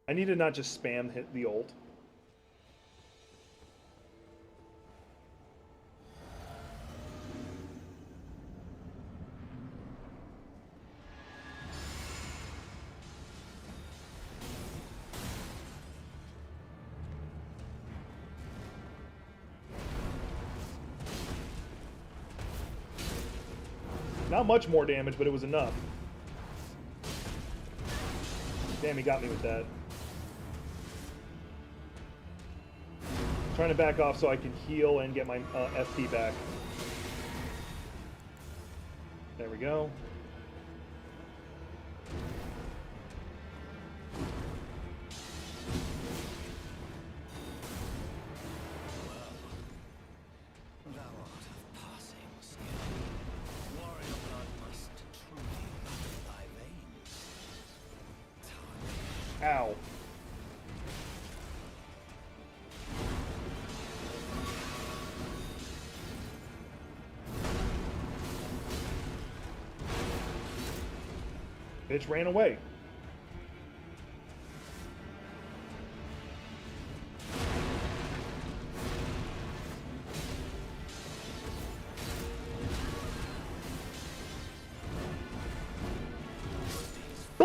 I need to not just spam hit the ult. Not much more damage, but it was enough. Damn, he got me with that. Trying to back off so I can heal and get my SP back. There we go. Ow. Bitch ran away.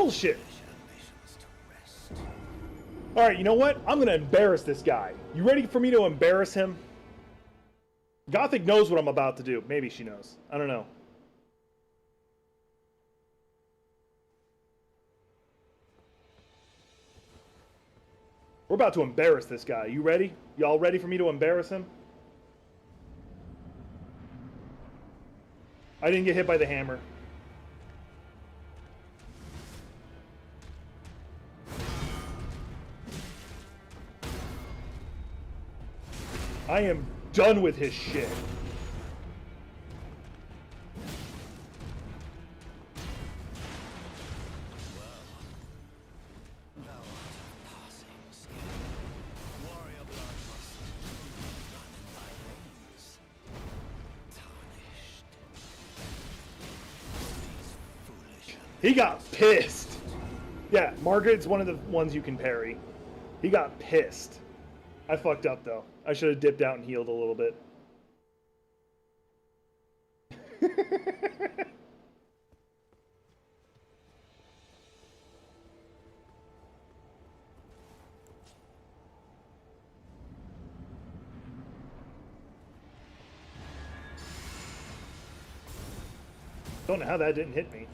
Bullshit. Alright, you know what? I'm gonna embarrass this guy. You ready for me to embarrass him? Gothic knows what I'm about to do. Maybe she knows. I don't know. We're about to embarrass this guy. You ready? Y'all ready for me to embarrass him? I didn't get hit by the hammer. I am done with his shit. He got pissed. Yeah, Margaret's one of the ones you can parry. He got pissed. I fucked up though. I should have dipped out and healed a little bit. Don't know how that didn't hit me.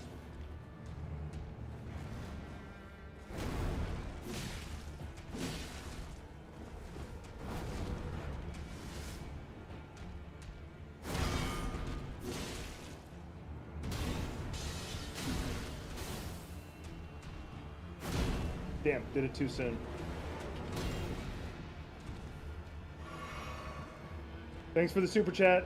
Damn, did it too soon. Thanks for the super chat.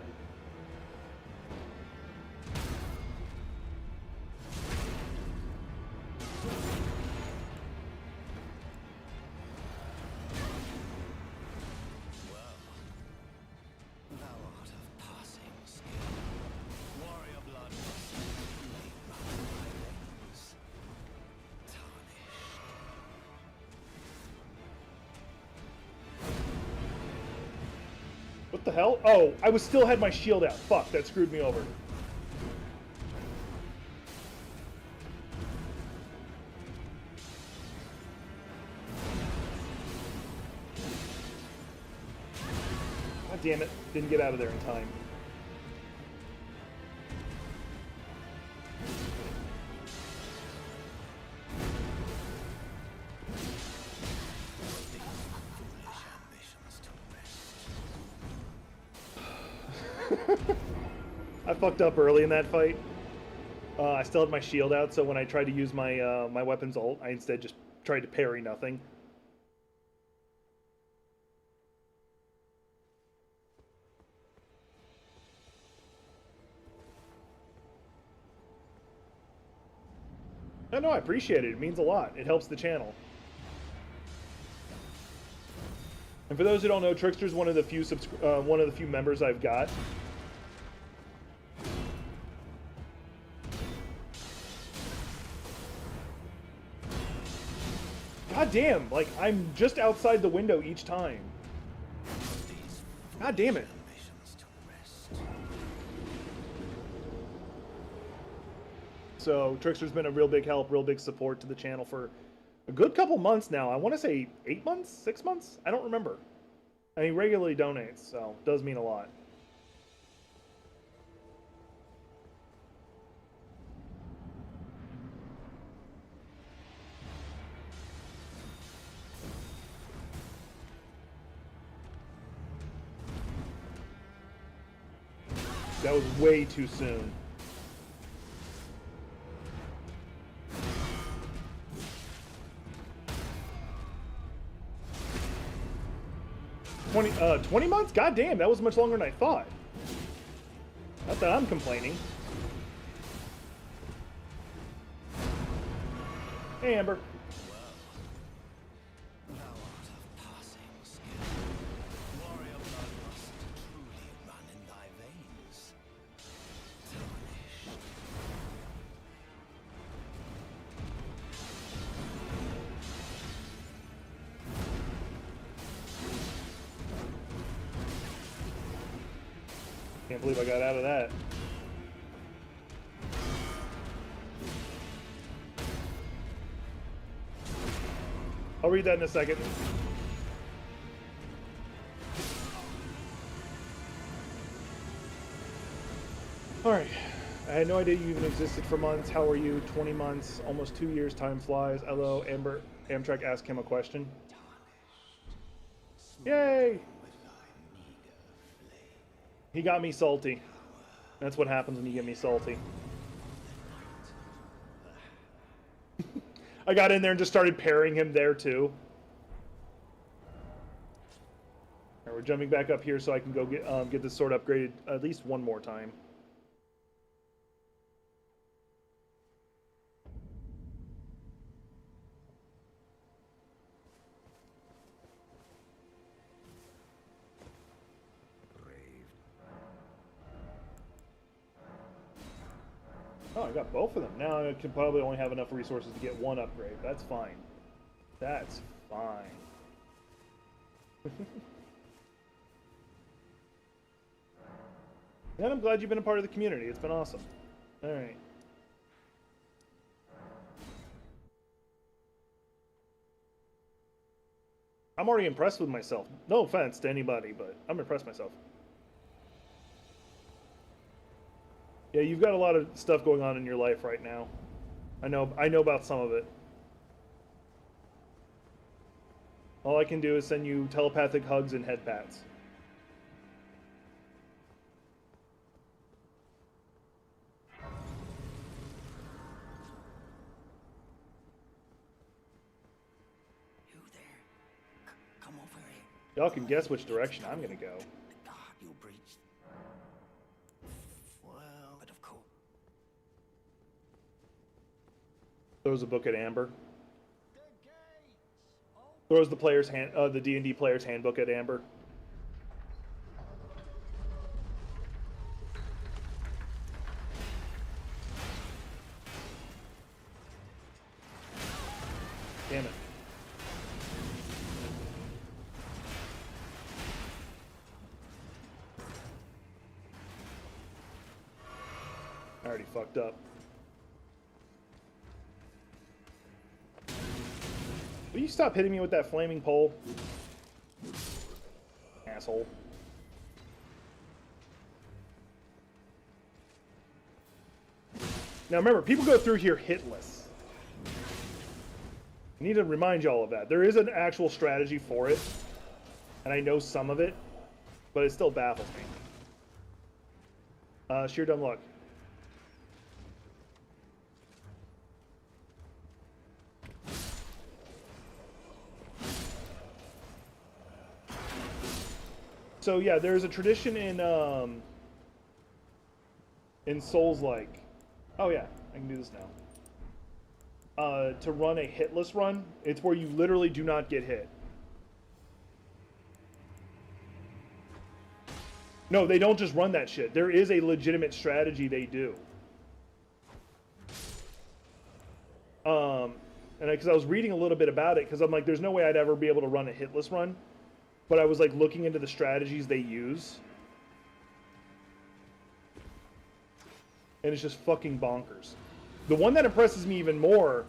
What the hell? Oh, I still had my shield out. Fuck, that screwed me over. God damn it. Didn't get out of there in time. I fucked up early in that fight. I still had my shield out, so when I tried to use my my weapon's ult, I instead just tried to parry nothing. No, I appreciate it. It means a lot. It helps the channel. And for those who don't know, Trickster's one of the few members I've got. God damn, like, I'm just outside the window each time. God damn it. So, Trickster's been a real big help, real big support to the channel for a good couple months now. I want to say 8 months? 6 months? I don't remember. And he regularly donates, so it does mean a lot. That was way too soon. $20 months? God damn, that was much longer than I thought. Not that I'm complaining. Hey, Amber. Can't believe I got out of that. I'll read that in a second. Alright. I had no idea you even existed for months. How are you? 20 months, almost 2 years. Time flies. Hello, Amber. Amtrak asked him a question. Yay! He got me salty. That's what happens when you get me salty. I got in there and just started parrying him there too. Alright, we're jumping back up here so I can go get this sword upgraded at least one more time. Oh, I got both of them. Now I can probably only have enough resources to get one upgrade. That's fine. That's fine. And I'm glad you've been a part of the community. It's been awesome. Alright. I'm already impressed with myself. No offense to anybody, but I'm impressed with myself. Yeah, you've got a lot of stuff going on in your life right now. I know about some of it. All I can do is send you telepathic hugs and head pats. You there? Come over here. Y'all can guess which direction I'm gonna go. God, you breached. Well, but of course. Throws a book at Amber. Throws the player's hand, the D&D player's handbook at Amber. Damn it. I already fucked up. Will you stop hitting me with that flaming pole? Asshole. Now remember, people go through here hitless. I need to remind y'all of that. There is an actual strategy for it, and I know some of it, but it still baffles me. Sheer dumb luck. So yeah, there's a tradition in Souls-like. Oh yeah, I can do this now. To run a hitless run, it's where you literally do not get hit. No, they don't just run that shit. There is a legitimate strategy they do. And because I was reading a little bit about it, because I'm like, there's no way I'd ever be able to run a hitless run. But I was like looking into the strategies they use. And it's just fucking bonkers. The one that impresses me even more...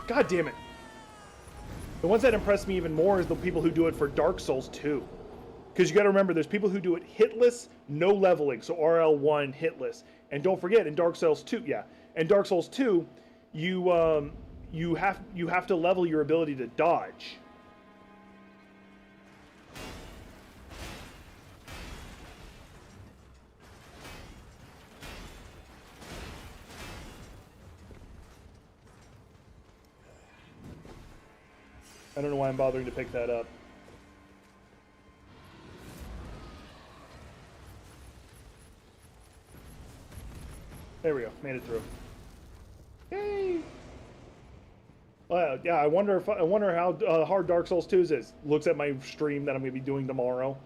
God damn it. The ones that impress me even more is the people who do it for Dark Souls 2. Because you gotta remember, there's people who do it hitless, no leveling. So RL1 hitless. And don't forget, in Dark Souls 2, yeah. In Dark Souls 2, you have to level your ability to dodge. I don't know why I'm bothering to pick that up. There we go. Made it through. Yay! Yeah, I wonder how hard Dark Souls 2 is. Looks at my stream that I'm going to be doing tomorrow.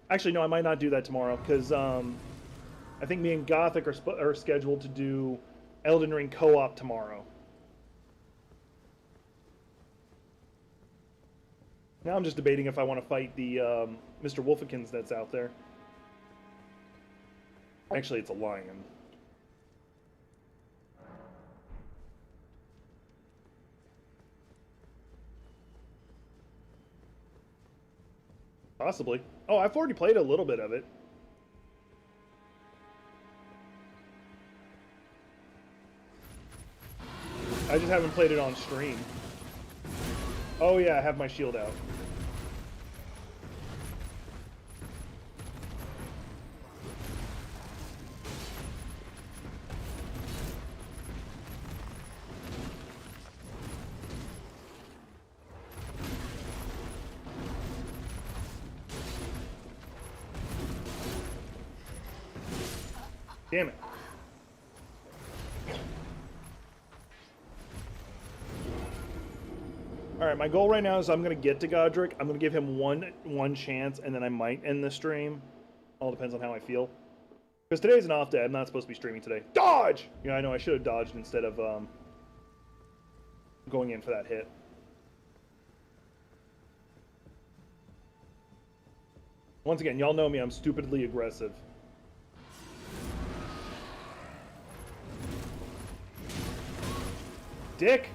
Actually, no, I might not do that tomorrow because I think me and Gothic are scheduled to do Elden Ring co-op tomorrow. Now I'm just debating if I want to fight the Mr. Wolfekins that's out there. Actually, it's a lion. Possibly. Oh, I've already played a little bit of it. I just haven't played it on stream. Oh yeah, I have my shield out. Damn it. Alright, my goal right now is I'm going to get to Godric. I'm going to give him one chance, and then I might end the stream. All depends on how I feel. Because today's an off day. I'm not supposed to be streaming today. Dodge! You know, I know I should have dodged instead of going in for that hit. Once again, y'all know me. I'm stupidly aggressive. Dick!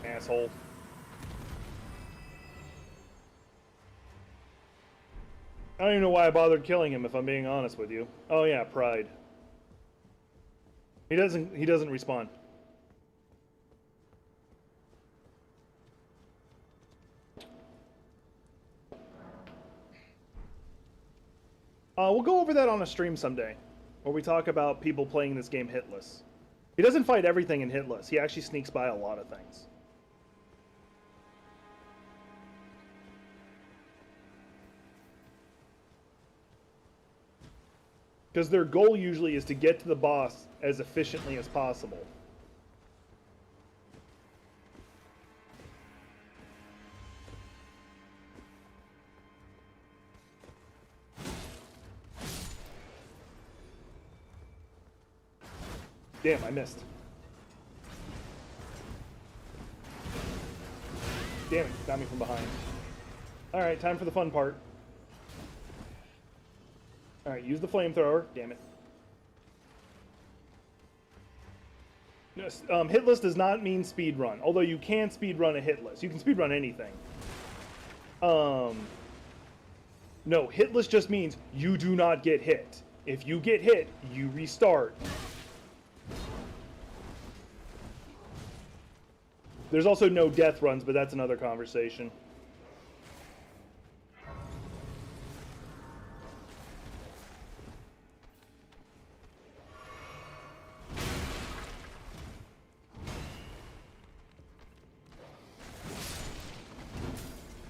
Asshole. I don't even know why I bothered killing him, if I'm being honest with you. Oh yeah, pride. He doesn't respawn. We'll go over that on a stream someday, where we talk about people playing this game hitless. He doesn't fight everything in hitless. He actually sneaks by a lot of things. Because their goal usually is to get to the boss as efficiently as possible. Damn, I missed. Damn it, got me from behind. Alright, time for the fun part. Alright, use the flamethrower. Damn it. Yes, hitless does not mean speedrun, although you can speedrun a hitless. You can speedrun anything. No, hitless just means you do not get hit. If you get hit, you restart. There's also no death runs, but that's another conversation.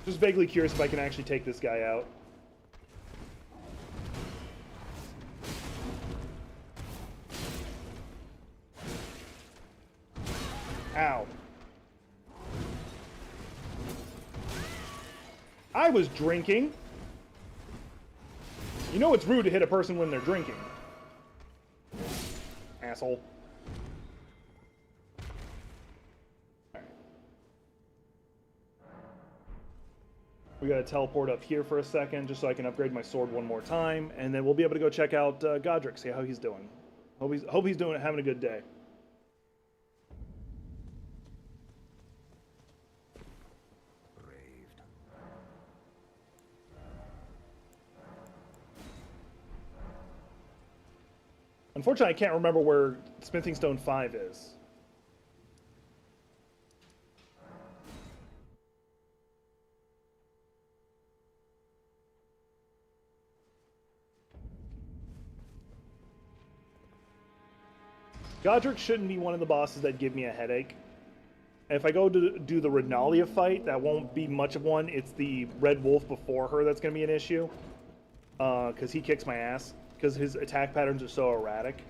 Just vaguely curious if I can actually take this guy out. Ow. I was drinking. You know it's rude to hit a person when they're drinking. Asshole. We gotta teleport up here for a second, just so I can upgrade my sword one more time, and then we'll be able to go check out Godric, see how he's doing. Hope he's doing having a good day. Braved. Unfortunately, I can't remember where Smithing Stone 5 is. Godric shouldn't be one of the bosses that give me a headache. If I go to do the Renalia fight, that won't be much of one. It's the Red Wolf before her that's going to be an issue. Because he kicks my ass. Because his attack patterns are so erratic.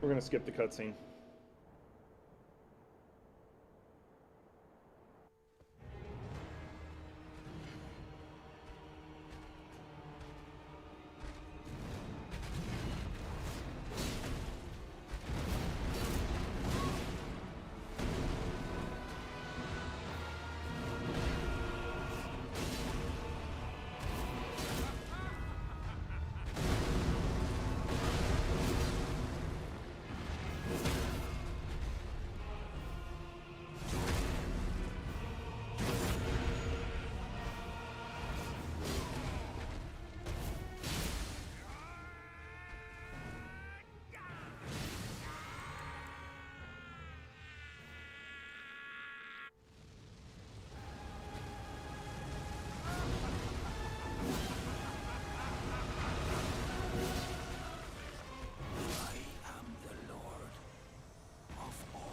We're gonna skip the cutscene.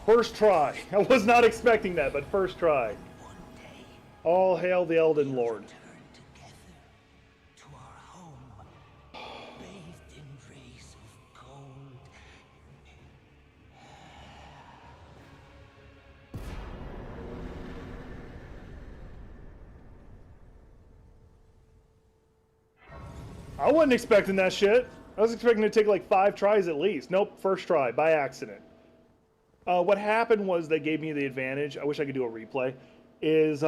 First try. I was not expecting that, but first try. One day, All hail the Elden Lord. return together to our home, bathed in rays of gold. I wasn't expecting that shit. I was expecting it to take like 5 tries at least. Nope, first try, by accident. What happened was they gave me the advantage. I wish I could do a replay. Is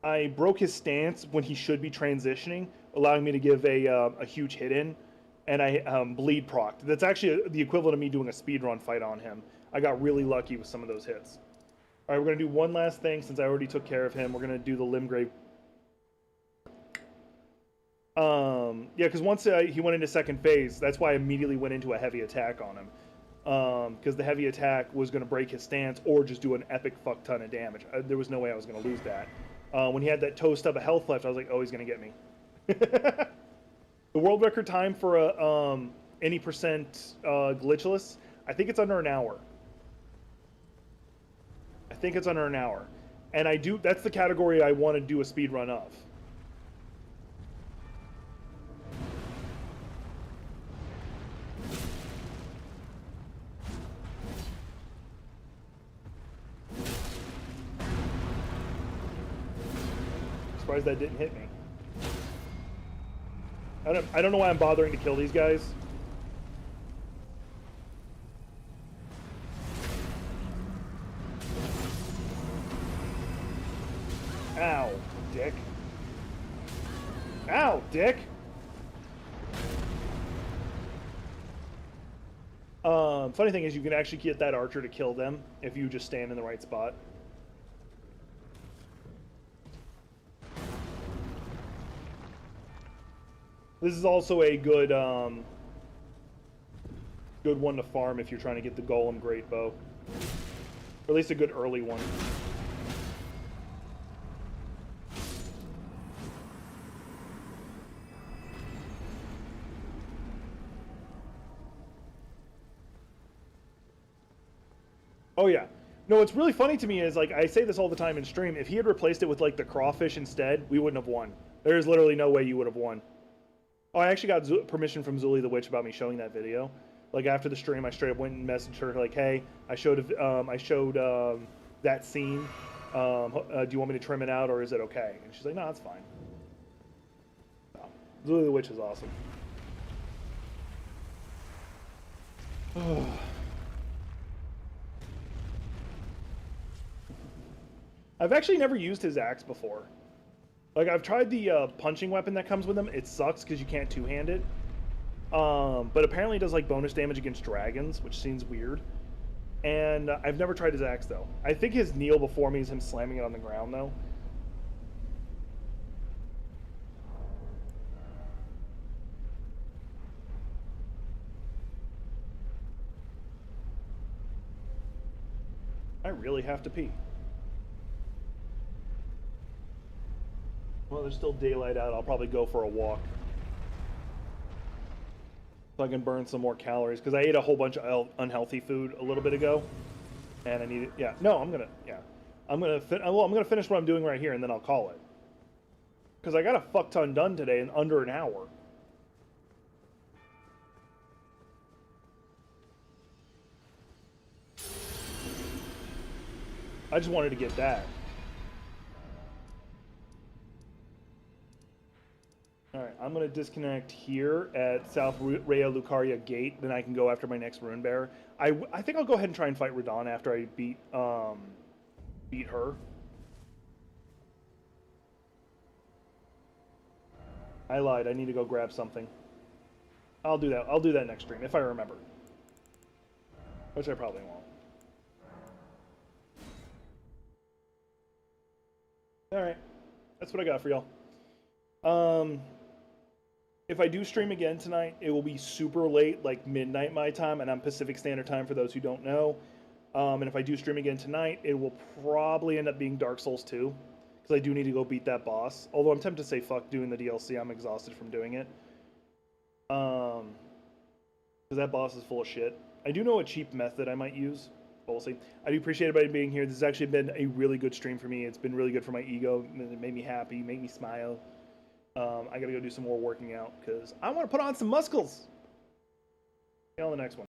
I broke his stance when he should be transitioning, allowing me to give a huge hit in, and I bleed procced. That's actually the equivalent of me doing a speedrun fight on him. I got really lucky with some of those hits. All right, we're gonna do one last thing since I already took care of him. We're gonna do the Limgrave. Yeah, because once he went into second phase, that's why I immediately went into a heavy attack on him. Because the heavy attack was going to break his stance or just do an epic fuck ton of damage. There was no way I was going to lose that. When he had that toe stub of health left, I was like, oh, he's going to get me. The world record time for any percent glitchless, I think it's under an hour. I think it's under an hour. And that's the category I want to do a speed run of. Surprised that didn't hit me. I don't know why I'm bothering to kill these guys. Ow, dick. Ow, dick. Funny thing is you can actually get that archer to kill them if you just stand in the right spot. This is also a good good one to farm if you're trying to get the golem great bow. Or at least a good early one. Oh yeah. No, what's really funny to me is, like, I say this all the time in stream, if he had replaced it with, like, the crawfish instead, we wouldn't have won. There's literally no way you would have won. Oh, I actually got permission from Zuli the Witch about me showing that video. Like, after the stream, I straight up went and messaged her, like, hey, I showed that scene. Do you want me to trim it out, or is it okay? And she's like, no, it's fine. Oh, Zuli the Witch is awesome. I've actually never used his axe before. Like, I've tried the punching weapon that comes with him. It sucks because you can't two-hand it. But apparently it does, like, bonus damage against dragons, which seems weird. And I've never tried his axe, though. I think his kneel before me is him slamming it on the ground, though. I really have to pee. Well, there's still daylight out. I'll probably go for a walk. So I can burn some more calories. Because I ate a whole bunch of unhealthy food a little bit ago. And I need it. Yeah. No, I'm going to. Yeah. I'm going to finish what I'm doing right here and then I'll call it. Because I got a fuck ton done today in under an hour. I just wanted to get that. Alright, I'm going to disconnect here at South Rhea Lucaria Gate, then I can go after my next Rune Bearer. I think I'll go ahead and try and fight Radahn after I beat her. I lied, I need to go grab something. I'll do that. I'll do that next stream, if I remember. Which I probably won't. Alright, that's what I got for y'all. If I do stream again tonight, it will be super late, like midnight my time, and I'm Pacific Standard Time for those who don't know. And if I do stream again tonight, it will probably end up being Dark Souls 2, because I do need to go beat that boss. Although I'm tempted to say fuck doing the DLC, I'm exhausted from doing it. Because that boss is full of shit. I do know a cheap method I might use. We'll see. I do appreciate everybody being here. This has actually been a really good stream for me. It's been really good for my ego. It made me happy, made me smile. I gotta go do some more working out because I want to put on some muscles. See you on the next one.